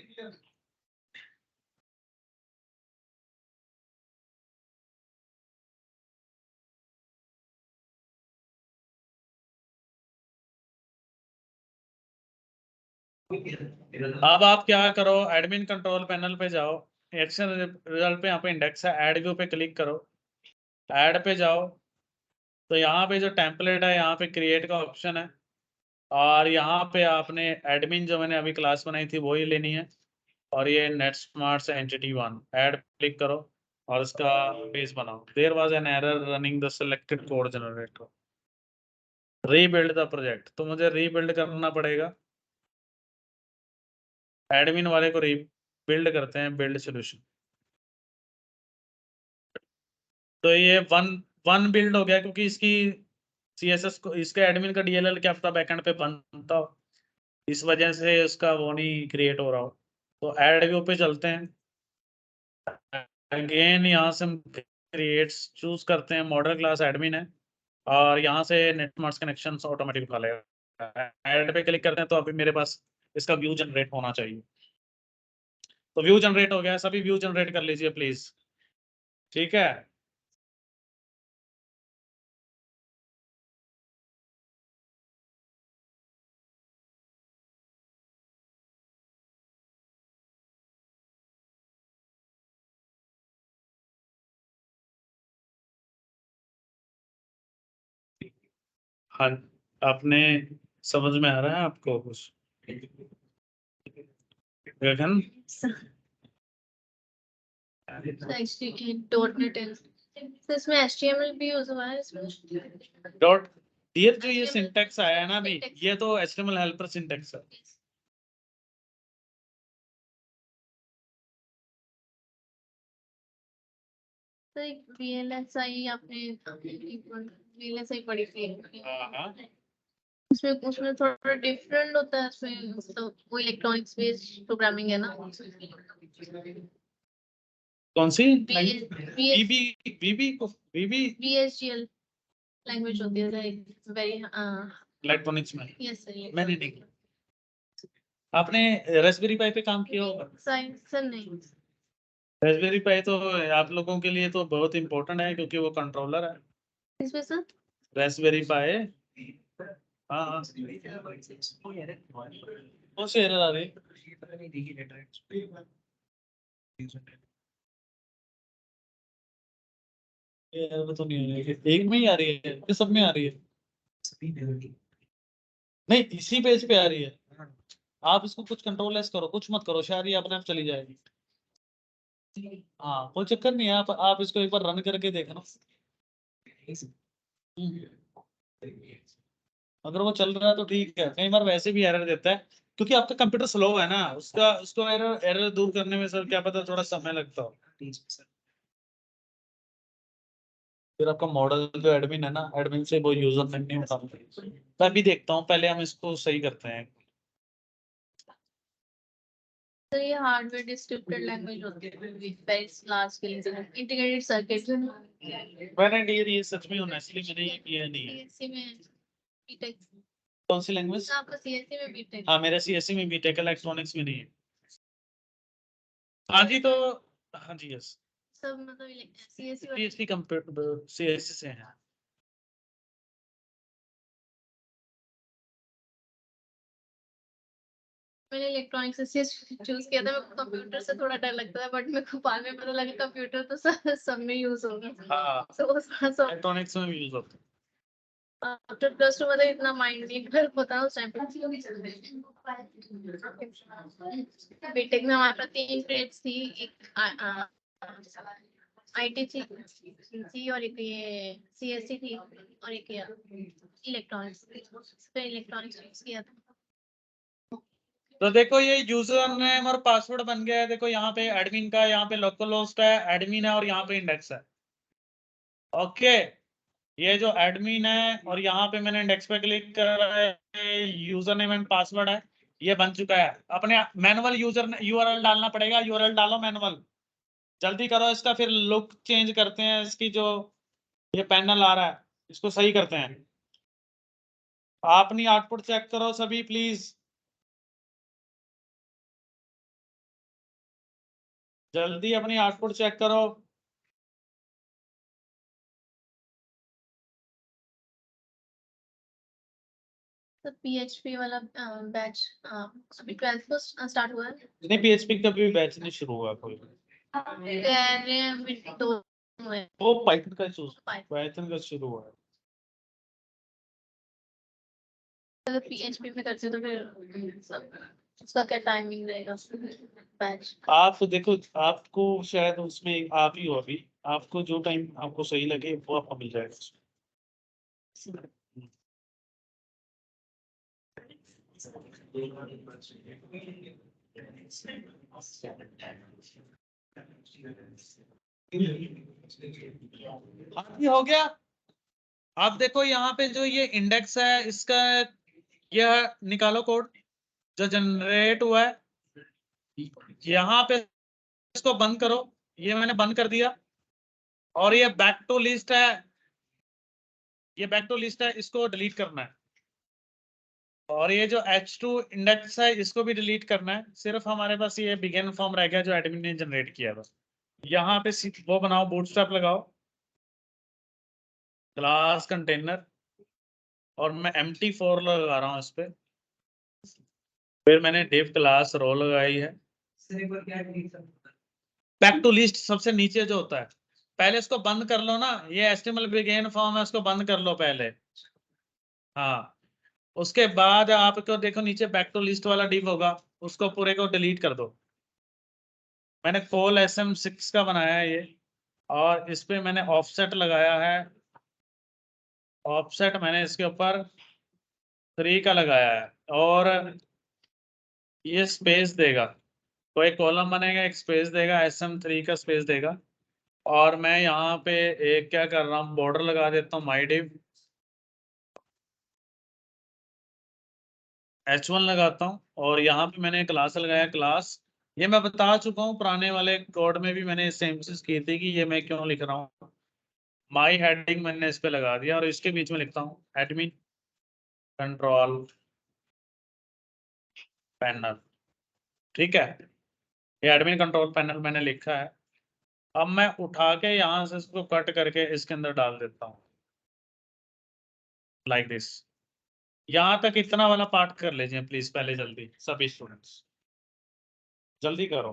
अब आप क्या करो, एडमिन कंट्रोल पैनल पे जाओ, एक्शन रिजल्ट पे, यहाँ पे इंडेक्स है, ऐड व्यू पे क्लिक करो। ऐड पे जाओ, तो यहाँ पे जो टेम्पलेट है, यहाँ पे क्रिएट का ऑप्शन है, और यहाँ पे आपने एडमिन जो मैंने अभी क्लास बनाई थी वही लेनी है, और ये net smart entity 1 add click करो और इसका पेज बनाओ। There was an error running the selected code generator, rebuild the project, तो मुझे रीबिल्ड करना पड़ेगा। एडमिन वाले को रीबिल्ड करते हैं, बिल्ड सोल्यूशन। तो ये वन वन बिल्ड हो गया, क्योंकि इसकी सीएसएस को, इसके एडमिन का डीएलएल क्या पता बैकएंड पे बनता हो, इस वजह से उसका वो नहीं क्रिएट हो रहा हो। तो ऐड व्यू पे चलते हैं, अगेन यहाँ से हम क्रिएट्स चूज करते हैं, मॉडल क्लास एडमिन है, और यहाँ से नेटमार्क्स कनेक्शन ऑटोमेटिक उठा लेगा। ऐड पे क्लिक करते हैं तो अभी मेरे पास इसका व्यू जनरेट होना चाहिए। तो व्यू जनरेट हो गया, सभी व्यू जनरेट कर लीजिए प्लीज, ठीक है। हाँ, अपने समझ में आ रहा है आपको कुछ, गगन? एक्चुअली डॉट नेट तो इसमें HTML भी यूज हुआ है इसमें। डॉट डियर जो ये HTML सिंटेक्स आया है ना अभी, syntax। ये तो HTML हेल्पर सिंटेक्स है। तो एक VLSI आपने VLSI पढ़ी थी। हाँ उसमें थोड़ा डिफरेंट होता है, उसमें मतलब वो इलेक्ट्रॉनिक्स बेस्ड प्रोग्रामिंग है ना। कौन सी VS VSGL लैंग्वेज होती है वेरी इलेक्ट्रॉनिक्स में यस सर। मैंने नहीं। आपने रास्पबेरी पाई पे काम किया होगा। साइंस सर नहीं। रास्पबेरी पाई तो आप लोगों के लिए तो बहुत इंपॉर्टेंट है क्योंकि वो कंट्रोलर है। इसमें सर रास्पबेरी पाई। हाँ हाँ कौन सी एरर आ रही ये एरर तो नहीं आ रही है, एक में ही आ रही है ये सब में आ रही है। नहीं इसी पेज पे आ रही है। आप इसको कुछ कंट्रोल एस करो, कुछ मत करो, शायद ये अपने आप चली जाएगी। हाँ कोई चक्कर नहीं है, आप इसको एक बार रन करके देखना। अगर वो चल रहा है तो ठीक है, कई बार वैसे भी एरर देता है क्योंकि आपका कंप्यूटर स्लो है ना, उसका उसको एरर एरर दूर करने में सर क्या पता थोड़ा समय लगता हो। फिर आपका मॉडल जो एडमिन है ना, एडमिन से वो यूजर नहीं उठा। मैं भी देखता हूँ, पहले हम इसको सही करते हैं। तो ये हार्डवेयर डिस्क्रिप्टेड लैंग्वेज होती है very large scale integrated circuit. मैंने डियर ये सच में ऑनेस्टली मैंने ये किया नहीं है। सीएससी में बीटेक। कौन सी लैंग्वेज? आपका सीएससी में बीटेक। हाँ मेरा सीएससी में बीटेक, इलेक्ट्रॉनिक्स में नहीं है। हाँ जी तो हाँ जी यस सब मतलब सीएससी पीएचडी कंप्यूटर सीएससी से है। मैंने इलेक्ट्रॉनिक्स से चूज किया था। मेरे को कंप्यूटर से थोड़ा डर लगता था, बट मेरे को बाद में पता लगा कंप्यूटर तो सब में यूज होगा। हाँ तो थोड़ा सा इलेक्ट्रॉनिक्स में भी यूज होता है। आफ्टर प्लस टू मतलब इतना माइंड नहीं कर होता उस टाइम पे। बीटेक में हमारे पास 3 ग्रेड्स थी, एक आईटी थी और एक ये सीएससी थी और एक इलेक्ट्रॉनिक्स। फिर इलेक्ट्रॉनिक्स यूज किया था। तो देखो ये यूजर नेम और पासवर्ड बन गया है। देखो यहाँ पे एडमिन का, यहाँ पे लोकल होस्ट है, एडमिन है और यहाँ पे इंडेक्स है। ओके ये जो एडमिन है और यहाँ पे मैंने इंडेक्स पे क्लिक करा है, यूजर नेम एंड पासवर्ड है, ये बन चुका है। अपने मैनुअल यूजर यूआरएल डालना पड़ेगा, यूआरएल डालो मैनुअल, जल्दी करो इसका। फिर लुक चेंज करते हैं इसकी, जो ये पैनल आ रहा है इसको सही करते हैं। अपनी आउटपुट चेक करो सभी प्लीज, जल्दी अपनी आउटपुट चेक करो। तो पीएचपी वाला बैच अभी 12th को स्टार्ट हुआ है। नहीं पीएचपी का भी बैच नहीं शुरू हुआ कोई। कह रहे हैं अभी 2 हुए। वो पाइथन का पाइथन का शुरू हुआ है। अगर पीएचपी में करते तो फिर उसका क्या टाइमिंग रहेगा बैच? आप देखो आपको शायद उसमें आप ही हो अभी, आपको जो टाइम आपको सही लगे वो आपको मिल जाएगा। हाँ जी हो गया। आप देखो यहाँ पे जो ये इंडेक्स है इसका, यह निकालो कोड जो जनरेट हुआ है। यहाँ पे इसको बंद करो, ये मैंने बंद कर दिया। और ये बैक टू लिस्ट है, ये बैक टू लिस्ट है, इसको डिलीट करना है। और ये जो H2 इंडेक्स है इसको भी डिलीट करना है। सिर्फ हमारे पास ये बिगिन फॉर्म रह गया जो एडमिन ने जनरेट किया था। यहाँ पे वो बनाओ, बूटस्ट्रैप लगाओ, क्लास कंटेनर, और मैं empty4 लगा रहा हूँ इस पे। फिर मैंने div क्लास रो लगाई है। बैक टू लिस्ट सबसे नीचे जो होता है, पहले इसको बंद कर लो ना, ये HTML बिगिन फॉर्म है, इसको बंद कर लो पहले। हाँ उसके बाद आपको देखो नीचे बैक टू लिस्ट वाला div होगा, उसको पूरे को डिलीट कर दो। मैंने कोल SM6 का बनाया है ये। और इस पे मैंने ऑफसेट लगाया है, ऑफसेट मैंने इसके ऊपर 3 का लगाया है, और ये स्पेस देगा, तो एक कॉलम बनेगा, एक स्पेस देगा, SM3 का स्पेस देगा। और मैं यहाँ पे एक क्या कर रहा हूँ, बॉर्डर लगा देता हूँ माई डिव H1 लगाता हूँ, और यहाँ पे मैंने क्लास लगाया क्लास। ये मैं बता चुका हूँ, पुराने वाले कोड में भी मैंने सेम चीज की थी कि ये मैं क्यों लिख रहा हूँ। माई हेडिंग मैंने इस पे लगा दिया, और इसके बीच में लिखता हूँ एडमिन कंट्रोल पैनल। ठीक है, ये एडमिन कंट्रोल पैनल मैंने लिखा है। अब मैं उठा के यहाँ से इसको कट करके इसके अंदर डाल देता हूँ, लाइक दिस। यहाँ तक इतना वाला पार्ट कर लीजिए प्लीज, पहले जल्दी सभी स्टूडेंट्स जल्दी करो।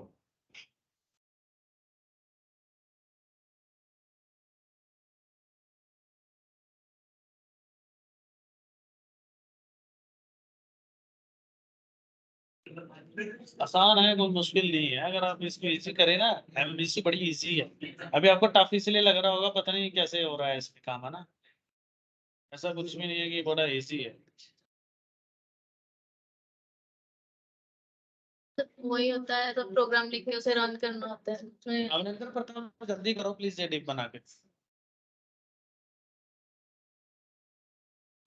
आसान है, कोई मुश्किल नहीं है, अगर आप इसको इजी करें ना। MVC बड़ी इजी है, अभी आपको टफ इसलिए लग रहा होगा, पता नहीं कैसे हो रहा है इसमें काम, है ना। ऐसा कुछ भी नहीं है कि बड़ा इजी है। तो वही होता है, तो प्रोग्राम लिख के उसे रन करना होता है उसमें। अभिनंदन प्रताप जल्दी करो प्लीज, ये डिप बना के।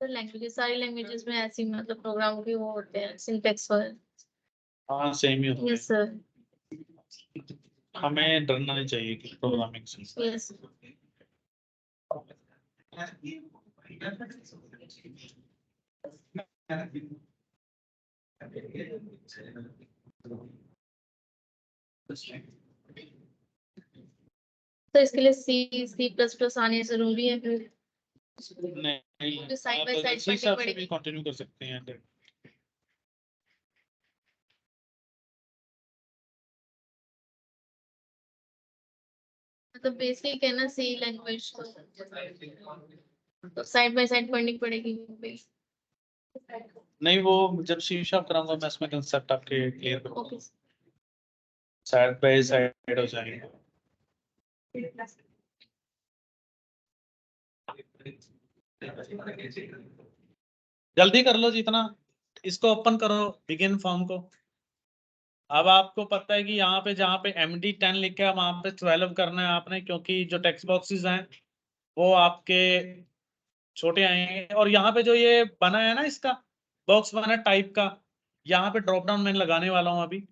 तो लैंग्वेजेस, सारी लैंग्वेजेस में ऐसी मतलब प्रोग्राम भी वो होते हैं सिंटेक्स वाले। हाँ सेम ही होता यस सर। है, हमें डरना नहीं चाहिए कि प्रोग्रामिंग से। यस। तो इसके लिए C++ आने जरूरी है फिर? नहीं, साइड आप बाय साइड इसी पढ़नी हिसाब से पड़ेगी। भी कंटिन्यू कर सकते हैं। मतलब बेसिक है ना सी लैंग्वेज, तो साइड बाय साइड पढ़नी पड़ेगी। नहीं, वो जब सी शार्प कराऊंगा मैं, इसमें कंसेप्ट आपके क्लियर करूंगा, ओके। साइड बाय साइड हो जाएंगे। जल्दी कर लो जितना, इसको ओपन करो बिगिन फॉर्म को। अब आपको पता है कि यहाँ पे जहाँ पे MD10 लिखा है वहां पे 12 करना है आपने, क्योंकि जो टेक्स्ट बॉक्सेस हैं वो आपके छोटे आएंगे। और यहाँ पे जो ये बना है ना, इसका बॉक्स बना है टाइप का, यहाँ पे ड्रॉप डाउन मैं लगाने वाला हूँ अभी।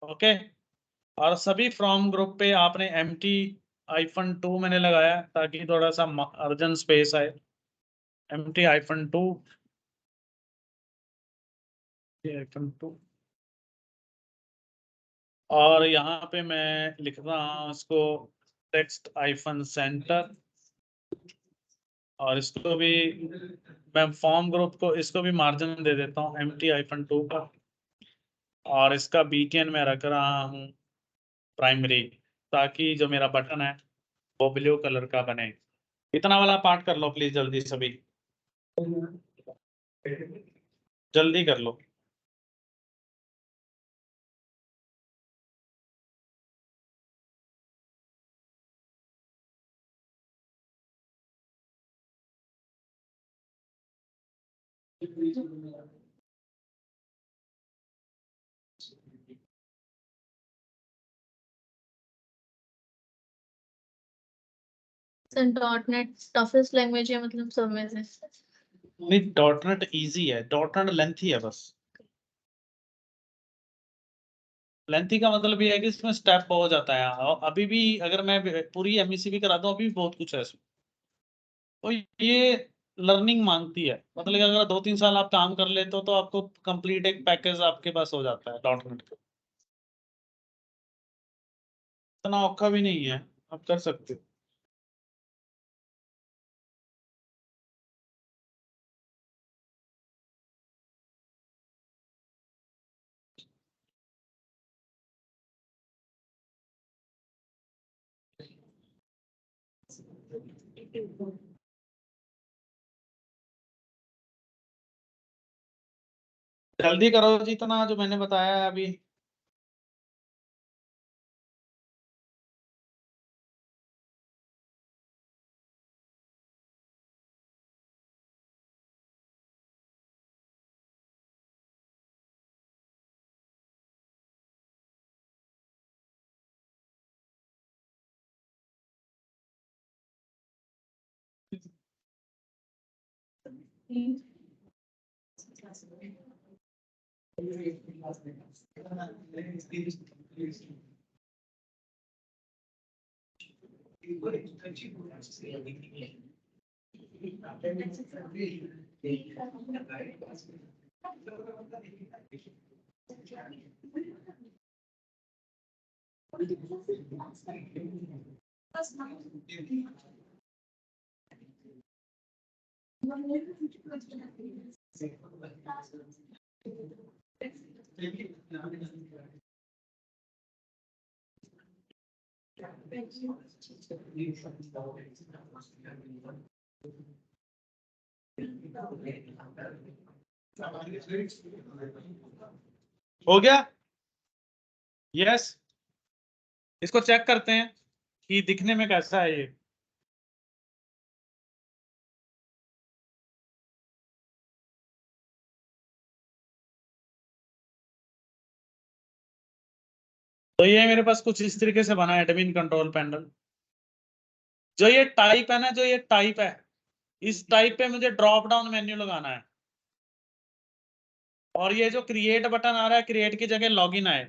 ओके, और सभी फ्रॉम ग्रुप पे आपने MT-2 मैंने लगाया है, ताकि थोड़ा सा अर्जन स्पेस आए। MT-2 -2, और यहाँ पे मैं लिख रहा हूँ इसको टेक्स्ट -सेंटर, और इसको भी मैं फॉर्म ग्रुप को इसको भी मार्जिन दे देता हूँ MT-2 का। और इसका बीकेन में रख रहा हूँ प्राइमरी, ताकि जो मेरा बटन है वो ब्लू कलर का बने। इतना वाला पार्ट कर लो प्लीज जल्दी सभी, जल्दी कर लो। Sir dot net toughest language है मतलब सब में से? नहीं, डॉट नेट ईजी है, डॉट नेट लेंथी है बस। लेंथी का मतलब ये है कि इसमें स्टेप बहुत जाता है, और अभी भी अगर मैं पूरी MEC भी कराता हूँ अभी भी बहुत कुछ है इसमें। तो ये लर्निंग मांगती है, मतलब कि अगर 2-3 साल आप काम कर लेते हो तो आपको कंप्लीट एक पैकेज आपके पास हो जाता है डॉट नेट का। इतना औखा भी नहीं है, आप कर सकते हो। जल्दी करो जितना जो मैंने बताया है अभी। हो गया? यस। इसको चेक करते हैं कि दिखने में कैसा है ये। तो ये मेरे पास कुछ इस तरीके से बना है एडमिन कंट्रोल पैनल। जो ये टाइप है ना, जो ये टाइप है, इस टाइप पे मुझे ड्रॉप डाउन मेन्यू लगाना है। और ये जो क्रिएट बटन आ रहा है, क्रिएट की जगह लॉगिन आए।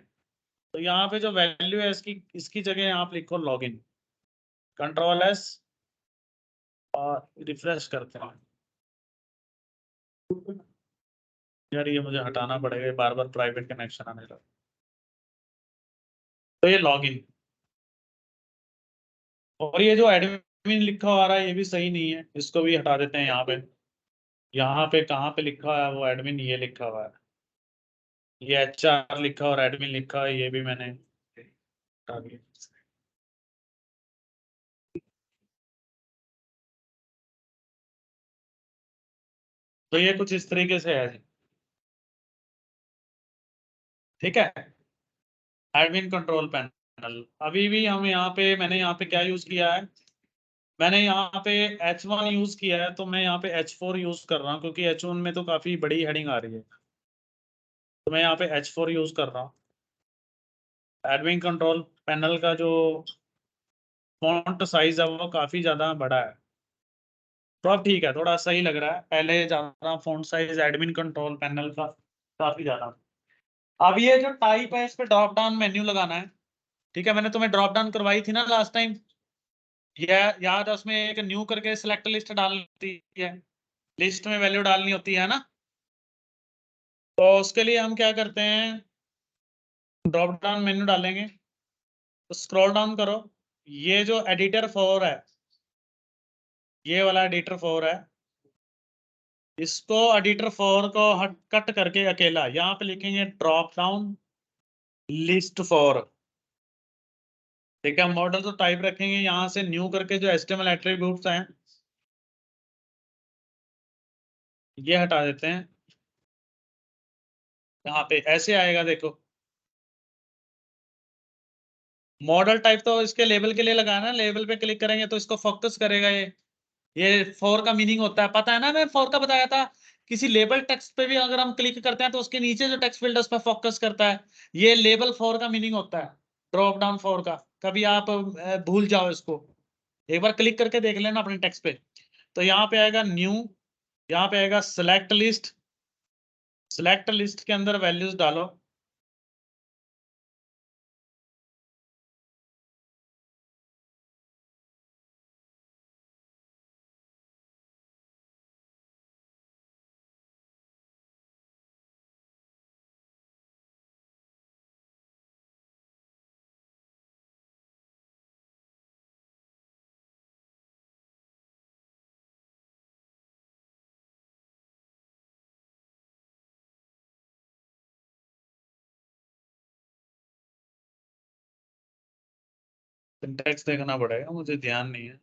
तो यहाँ पे जो वैल्यू है इसकी जगह आप लिखो लॉगिन। कंट्रोल एस और रिफ्रेश करते हैं। यार ये मुझे हटाना पड़ेगा, बार बार प्राइवेट कनेक्शन आने लगा। तो ये लॉगिन, और ये जो एडमिन लिखा हुआ आ रहा है ये भी सही नहीं है, इसको भी हटा देते हैं। यहाँ पे कहाँ पे लिखा है वो एडमिन, ये लिखा हुआ है, ये HR लिखा और एडमिन लिखा है, ये भी मैंने हटा दिया। तो ये कुछ इस तरीके से है जी। ठीक है, एडमिन कंट्रोल पैनल। अभी भी हम मैंने यहाँ पे क्या यूज किया है, मैंने यहाँ पे H1 यूज किया है। तो मैं यहाँ पे H4 यूज कर रहा हूँ, क्योंकि H1 में तो काफी बड़ी हेडिंग आ रही है। तो मैं यहाँ पे H4 यूज कर रहा हूँ। एडमिन कंट्रोल पैनल का जो फॉन्ट साइज है वो काफी ज्यादा बड़ा है। तो अब ठीक है, थोड़ा सही लग रहा है। पहले ज्यादा font size admin control panel का काफी ज्यादा। अब ये जो टाइप है, इस पे ड्रॉप डाउन मेन्यू लगाना है। ठीक है, मैंने तुम्हें ड्रॉप डाउन करवाई थी ना लास्ट टाइम। ये याद है, उसमें एक न्यू करके सिलेक्ट लिस्ट डालती है, लिस्ट में वैल्यू डालनी होती है ना। तो उसके लिए हम क्या करते हैं, ड्रॉप डाउन मेन्यू डालेंगे। तो स्क्रॉल डाउन करो, ये जो एडिटर 4 है, ये वाला एडिटर 4 है, इसको एडिटर 4 को हट कट करके अकेला यहाँ पे लिखेंगे ड्रॉप डाउन लिस्ट 4। ठीक है, मॉडल तो टाइप रखेंगे, यहाँ से न्यू करके जो HTML एट्रीब्यूट्स हैं ये हटा देते हैं। यहाँ पे ऐसे आएगा, देखो मॉडल टाइप तो इसके लेबल के लिए लगाना है। लेबल पे क्लिक करेंगे तो इसको फोकस करेगा। ये 4 का मीनिंग होता है, पता है ना, मैं 4 का बताया था। किसी लेबल टेक्स्ट पे भी अगर हम क्लिक करते हैं तो उसके नीचे जो टेक्स्ट फील्ड है उस पर फोकस करता है। ये लेबल 4 का मीनिंग होता है, ड्रॉप डाउन 4 का। कभी आप भूल जाओ इसको, एक बार क्लिक करके देख लेना अपने टेक्स्ट पे। तो यहाँ पे आएगा न्यू, यहाँ पे आएगा सिलेक्ट लिस्ट। सिलेक्ट लिस्ट के अंदर वैल्यूज डालो। सिंटैक्स देखना पड़ेगा, मुझे ध्यान नहीं है।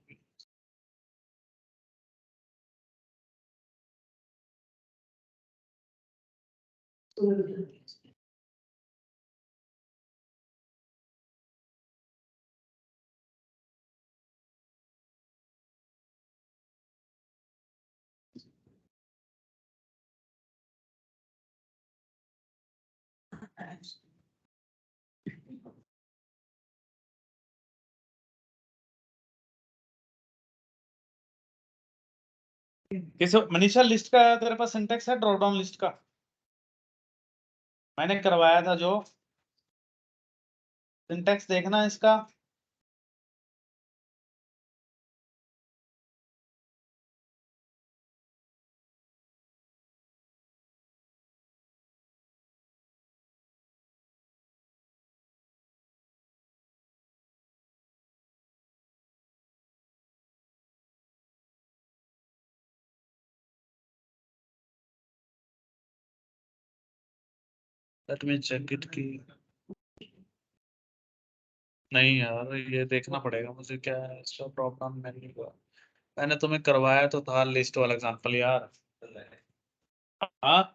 किस मनीषा लिस्ट का तेरे पास सिंटेक्स है ड्रॉप डाउन लिस्ट का? मैंने करवाया था जो सिंटेक्स देखना इसका। लेट मी चेक इट की नहीं यार, ये देखना पड़ेगा मुझे क्या है इसका प्रॉब्लम। मैंने तुम्हें करवाया तो था लिस्ट वाला एग्जांपल यार। हाँ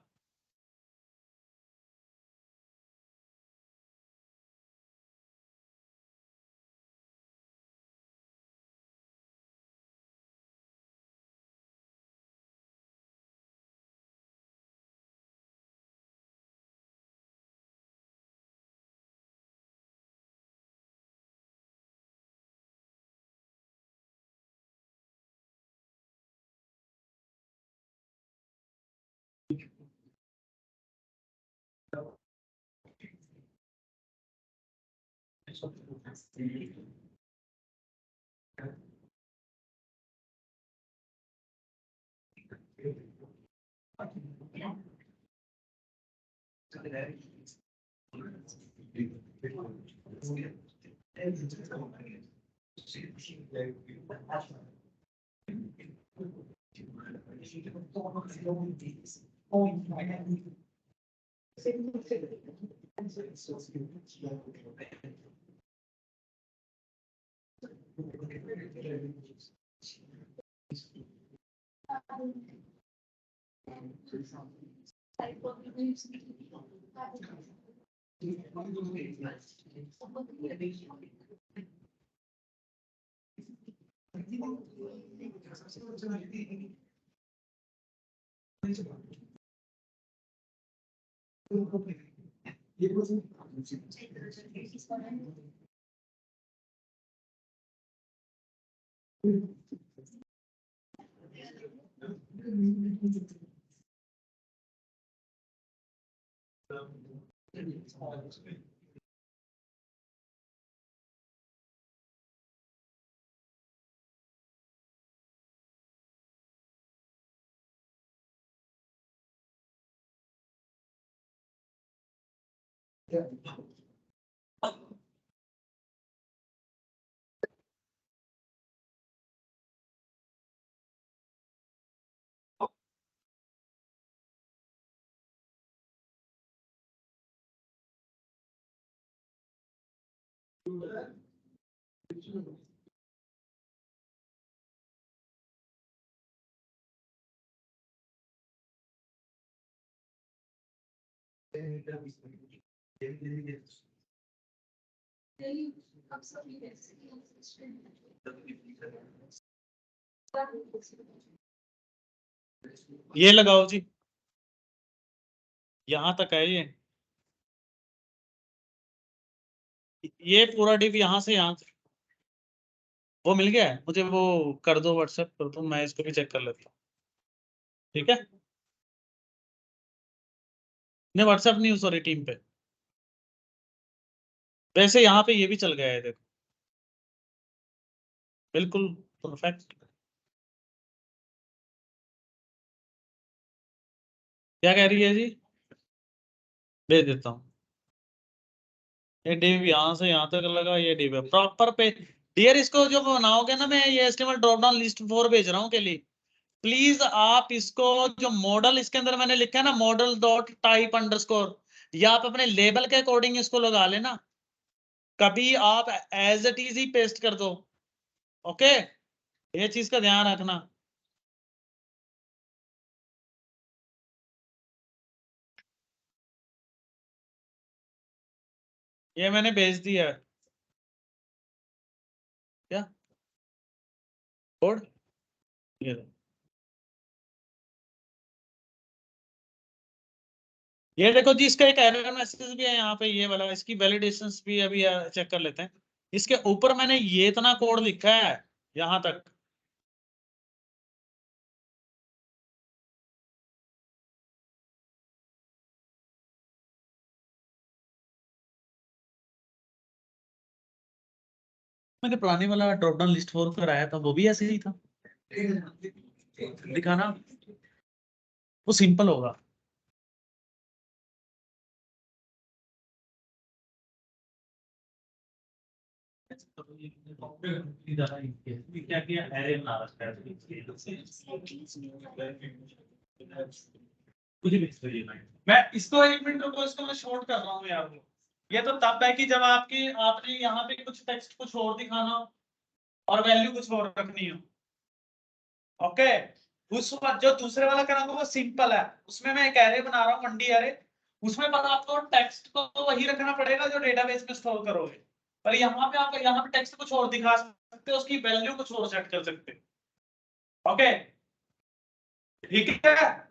ये लगाओ जी, यहाँ तक है ये पूरा डिव यहाँ से यहाँ तक। वो मिल गया है मुझे, वो कर दो व्हाट्सएप कर दो, मैं इसको भी चेक कर लेता हूँ। ठीक है, नहीं व्हाट्सएप नहीं, सॉरी टीम पे। वैसे यहाँ पे ये भी चल गया है देखो, बिल्कुल परफेक्ट। क्या कह रही है जी? भेज देता हूँ। ये डिव यहाँ से यहाँ तक लगा, ये डिव है प्रॉपर पे। डियर इसको जो बनाओगे ना, मैं ये एचटीएमएल ड्रॉप डाउन लिस्ट 4 भेज रहा हूँ के लिए। प्लीज आप इसको जो मॉडल इसके अंदर मैंने लिखा है ना, मॉडल डॉट टाइप अंडरस्कोर, या आप अपने लेबल के अकॉर्डिंग इसको लगा लेना। कभी आप एज इट इज ही पेस्ट कर दो। ओके, ये चीज का ध्यान रखना। ये मैंने भेज दिया है। क्या कोड? ये लो। ये देखो जी, इसका एक एरर मैसेज भी है यहाँ पे, ये वाला, इसकी वैलिडेशंस भी अभी चेक कर लेते हैं। इसके ऊपर मैंने ये इतना कोड लिखा है यहाँ तक, मैंने पुराने वाला ड्रॉप डाउन लिस्ट फॉर कराया था, वो भी ऐसे ही था। दिखाना, वो सिंपल होगा। क्या किया, एरे बना रखा है। मैं इसको 1 मिनट रुको, इसको मैं शॉर्ट कर रहा हूँ यार। ये तो तब है कि जब आपने यहाँ पे कुछ टेक्स्ट कुछ और दिखाना हो और वैल्यू कुछ और रखनी हो। ओके, उस वक्त जो दूसरे वाला करूंगा वो सिंपल है, उसमें मैं एक एरे बना रहा हूँ, 1D एरे। उसमें पर आपको टेक्स्ट को तो वही रखना पड़ेगा जो डेटाबेस में स्टोर करोगे, पर यहाँ पे आप यहाँ पे टेक्स्ट कुछ और दिखा सकते हो, उसकी वैल्यू कुछ और सेट कर सकते हो। ओके, ठीक है।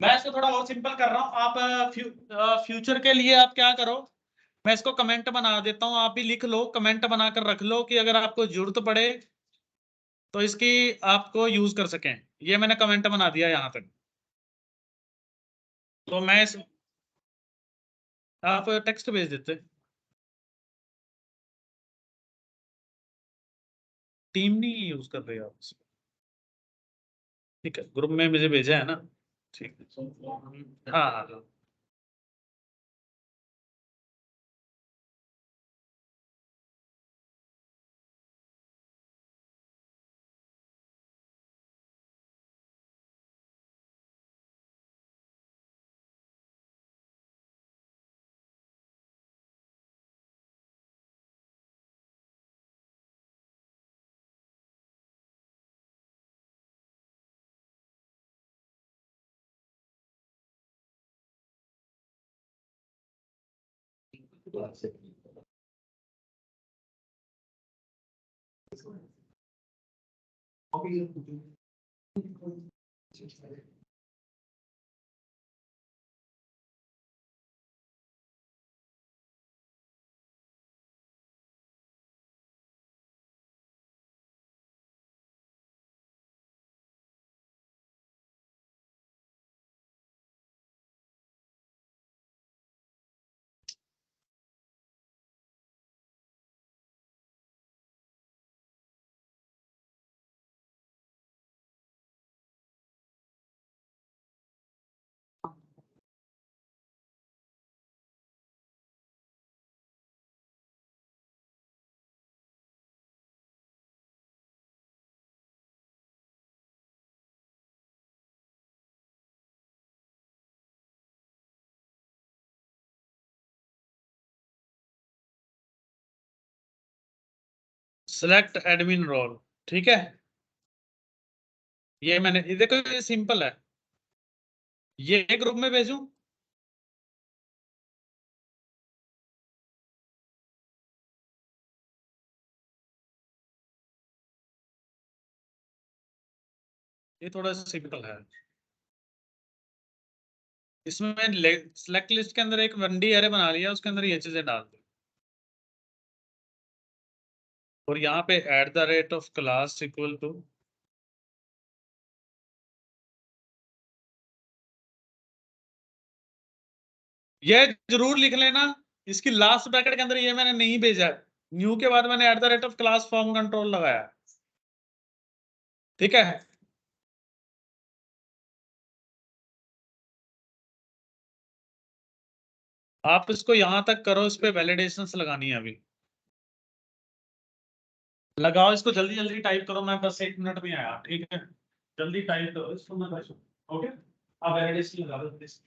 मैं इसको थोड़ा और सिंपल कर रहा हूँ। आप फ्यूचर के लिए आप क्या करो, मैं इसको कमेंट बना देता हूँ, आप भी लिख लो, कमेंट बनाकर रख लो कि अगर आपको जरूरत पड़े तो इसकी आपको यूज कर सकें। ये मैंने कमेंट बना दिया यहाँ तक। तो मैं इस आप टेक्स्ट भेज देते, टीम नहीं यूज कर रहे आप। ठीक है, ग्रुप में मुझे भेजा है ना, ठीक है। हाँ हाँ, सेलेक्ट एडमिन रोल, ठीक है। ये मैंने, ये देखो, ये सिंपल है। ये ग्रुप में भेजूं, ये थोड़ा सिंपल है। इसमें सेलेक्ट लिस्ट के अंदर एक 1D एरे बना लिया, उसके अंदर ये चीजें डाल दी, और यहाँ पे at the rate of class equal to, ये जरूर लिख लेना। इसकी लास्ट ब्रैकेट के अंदर ये मैंने नहीं भेजा, न्यू के बाद मैंने eight the rate of class form control लगाया, ठीक है। आप इसको यहां तक करो, इस पे वैलिडेशंस लगानी है अभी। लगाओ इसको, जल्दी जल्दी टाइप करो, मैं बस 1 मिनट में आया, ठीक है। जल्दी टाइप करो इसको, मैं बस, ओके। आप वैलिडेशन लगा दो प्लीज।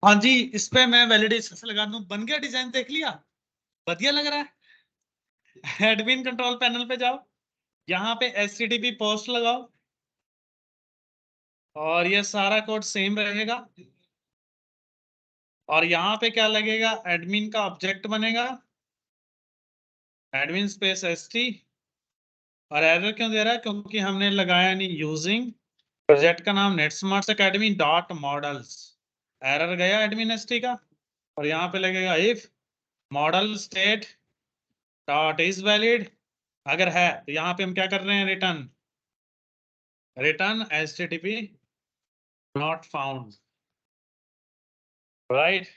हाँ जी, इस पे मैं वैलिडेशन लगा दूं। बन गया डिजाइन, देख लिया, बढ़िया लग रहा है। एडमिन कंट्रोल पैनल पे जाओ, यहाँ पे HTTP पोस्ट लगाओ और ये सारा कोड सेम रहेगा। और यहाँ पे क्या लगेगा, एडमिन का ऑब्जेक्ट बनेगा, एडमिन स्पेस ST। और एरर क्यों दे रहा है, क्योंकि हमने लगाया नहीं यूजिंग प्रोजेक्ट का नाम नेटस्मार्ट्स एकेडमी डॉट मॉडल्स। एरर गया एडमिन ST का। और यहाँ पे लगेगा if model state dot is valid, अगर है तो यहाँ पे हम क्या कर रहे हैं, return HTTP not found, right.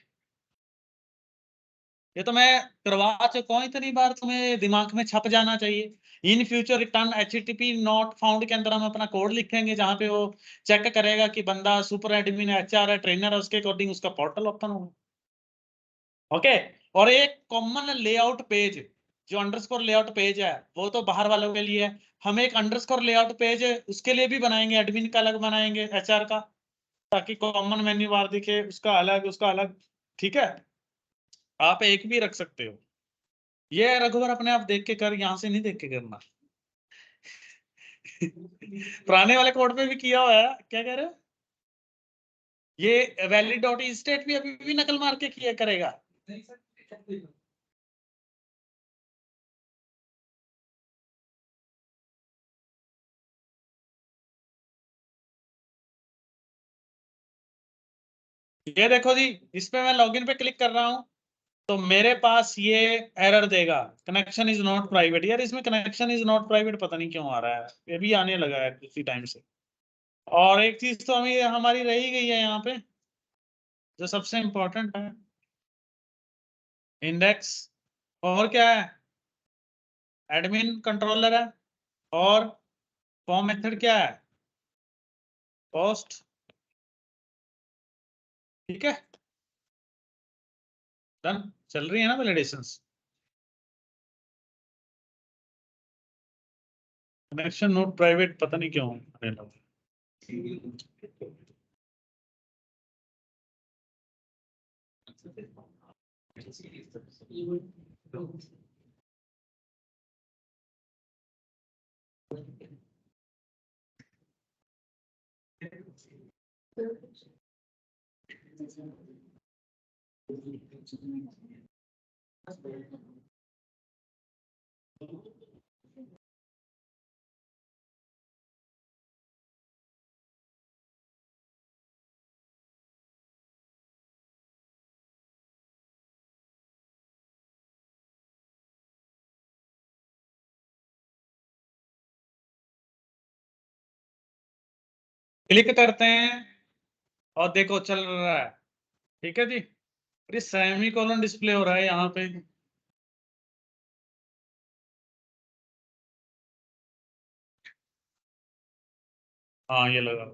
ये तो मैं करवा चुका हूँ इतनी बार, तुम्हें दिमाग में छप जाना चाहिए। In future return HTTP not found के अंदर हम अपना कोड लिखेंगे, जहां पे वो चेक करेगा कि बंदा सुपर एडमिन है, HR है, ट्रेनर है, उसके अकॉर्डिंग उसका पोर्टल ओपन होगा। ओके। और एक कॉमन लेआउट पेज, जो अंडरस्कोर लेआउट पेज है, वो तो बाहर वालों के लिए है। हम एक अंडरस्कोर लेआउट पेज उसके लिए भी बनाएंगे, एडमिन का अलग बनाएंगे, HR का, ताकि कॉमन मेन्यू बार दिखे, उसका अलग, उसका अलग। ठीक है, आप एक भी रख सकते हो। ये रघुवर अपने आप देख के कर, यहां से नहीं देख के करना। पुराने वाले कोड पे भी किया हुआ है, क्या कह रहे हो? ये वैलिड डॉट स्टेट भी अभी भी नकल मार के किया करेगा। ये देखो जी, इस पे मैं लॉगिन पे क्लिक कर रहा हूं तो मेरे पास ये एरर देगा, कनेक्शन इज नॉट प्राइवेट। यार इसमें कनेक्शन इज नॉट प्राइवेट पता नहीं क्यों आ रहा है, ये भी आने लगा है उसी टाइम से। और एक चीज तो हमें हमारी रही गई है यहाँ पे, जो सबसे इंपॉर्टेंट है, इंडेक्स। और क्या है, एडमिन कंट्रोलर है। और फॉर्म मेथड क्या है, पोस्ट। ठीक है, डन। चल रही है ना वैलिडेशंस। कनेक्शन नोट प्राइवेट पता नहीं क्यों आने लगा। क्लिक करते हैं और देखो चल रहा है। ठीक है जी, ये सेमी कोलन डिस्प्ले हो रहा है यहाँ पे। हाँ ये लगा,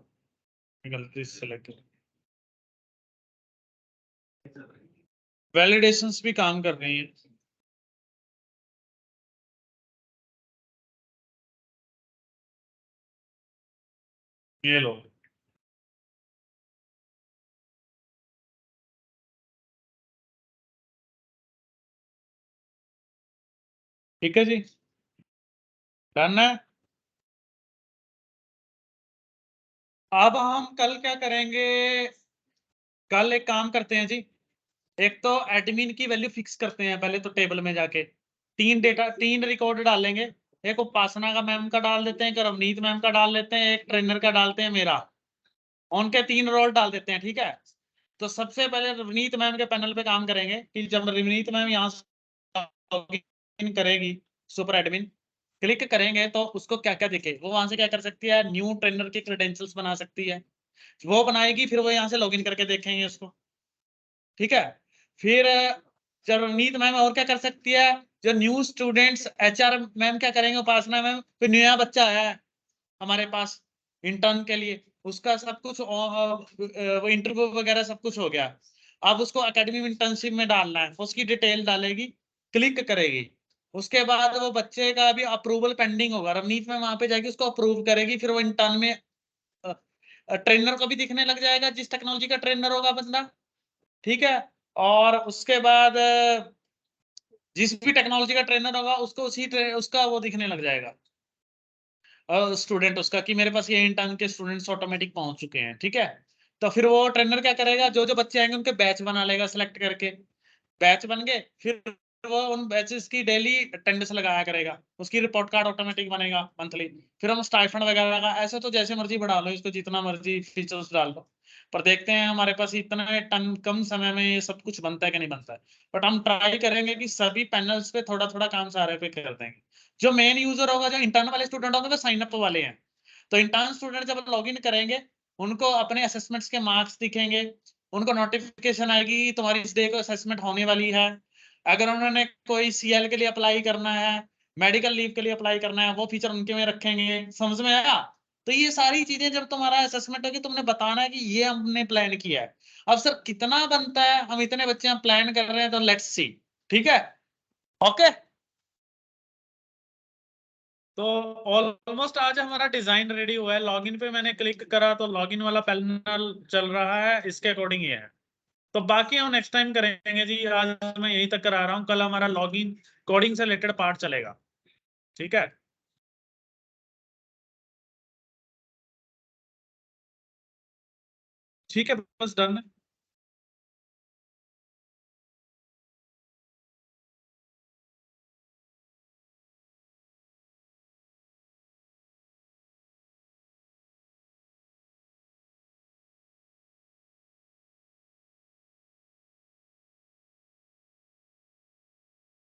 गलती से सेलेक्ट। वैलिडेशंस भी काम कर रही हैं। ये लो, ठीक है जी, डन है। अब हम कल क्या करेंगे, कल एक काम करते हैं जी, एक तो एडमिन की वैल्यू फिक्स करते हैं पहले तो टेबल में जाके, 3 रिकॉर्ड डालेंगे, एक उपासना का मैम का डाल देते हैं, एक रवनीत मैम का डाल देते हैं, एक ट्रेनर का डालते हैं मेरा, उनके 3 रोल डाल देते हैं, ठीक है। तो सबसे पहले रवनीत मैम के पैनल पे काम करेंगे कि जब रवनीत मैम यहाँ लॉगिन करेगी सुपर एडमिन, क्लिक करेंगे तो उसको क्या क्या दिखे, वो वहां से क्या कर सकती है, न्यू ट्रेनर के क्रेडेंशियल्स बना सकती है, वो बनाएगी, फिर वो यहाँ से लॉगिन करके देखेंगे उसको, ठीक है। फिर रवनीत मैम और क्या कर सकती है, जो न्यू स्टूडेंट्स, एचआर मैम क्या करेंगे, उपासना मैम, कोई नया बच्चा आया है हमारे पास इंटर्न के लिए, उसका सब कुछ वो इंटरव्यू वगैरह सब कुछ हो गया, अब उसको एकेडमी में इंटर्नशिप में डालना है, उसकी डिटेल डालेगी, क्लिक करेगी, उसके बाद वो बच्चे का भी अप्रूवल पेंडिंग होगा, रवनीत में वहां पे जाएगी, उसको अप्रूव करेगी, फिर वो इंटर्न में ट्रेनर को भी दिखने लग जाएगा, जिस टेक्नोलॉजी का ट्रेनर होगा बंदा, ठीक है। और उसके बाद जिस भी टेक्नोलॉजी का ट्रेनर होगा उसको उसका वो दिखने लग जाएगा, स्टूडेंट उसका, कि मेरे पास ये इंटर्न के स्टूडेंट्स ऑटोमेटिक पहुंच चुके हैं, ठीक है। तो फिर वो ट्रेनर क्या करेगा, जो जो बच्चे आएंगे उनके बैच बना लेगा सिलेक्ट करके, बैच बन गए, फिर वो उन बैचेस की डेली अटेंडेंस लगाया करेगा, उसकी रिपोर्ट कार्ड ऑटोमेटिक बनेगा मंथली, फिर हम स्टाइफंड वगैरह का ऐसे तो जैसे मर्जी बढ़ा लो इसको, जितना मर्जी फीचर्स डाल लो, पर देखते हैं हमारे पास इतना टन कम समय में ये सब कुछ बनता है कि नहीं बनता है, बट हम ट्राई करेंगे कि सभी पैनल्स पे थोड़ा थोड़ा काम सारे पे कर देंगे। जो मेन यूजर होगा, जो इंटर्न वाले स्टूडेंट होंगे वो साइन अप वाले हैं, तो इंटर्न स्टूडेंट जब लॉगिन करेंगे उनको अपने असेसमेंट्स के मार्क्स दिखेंगे, उनको नोटिफिकेशन आएगी तुम्हारी इस डे को असेसमेंट होने वाली है, अगर उन्होंने कोई सीएल के लिए अप्लाई करना है, मेडिकल लीव के लिए अप्लाई करना है, वो फीचर उनके में रखेंगे, समझ में आया। तो ये सारी चीजें जब तुम्हारा असेसमेंट होगी, तुमने बताना है कि ये हमने प्लान किया है, अब सर कितना बनता है, हम इतने बच्चे हम प्लान कर रहे हैं, तो लेट्स सी, ठीक है, ओके। तो ऑलमोस्ट आज हमारा डिजाइन रेडी हुआ है, लॉगिन पे मैंने क्लिक करा तो लॉगिन वाला पैनल चल रहा है, इसके अकॉर्डिंग ये है। तो बाकी हम नेक्स्ट टाइम करेंगे जी, आज मैं यहीं तक करा रहा हूँ, कल हमारा लॉगिन कोडिंग से रिलेटेड पार्ट चलेगा, ठीक है। ठीक है, बस डन है।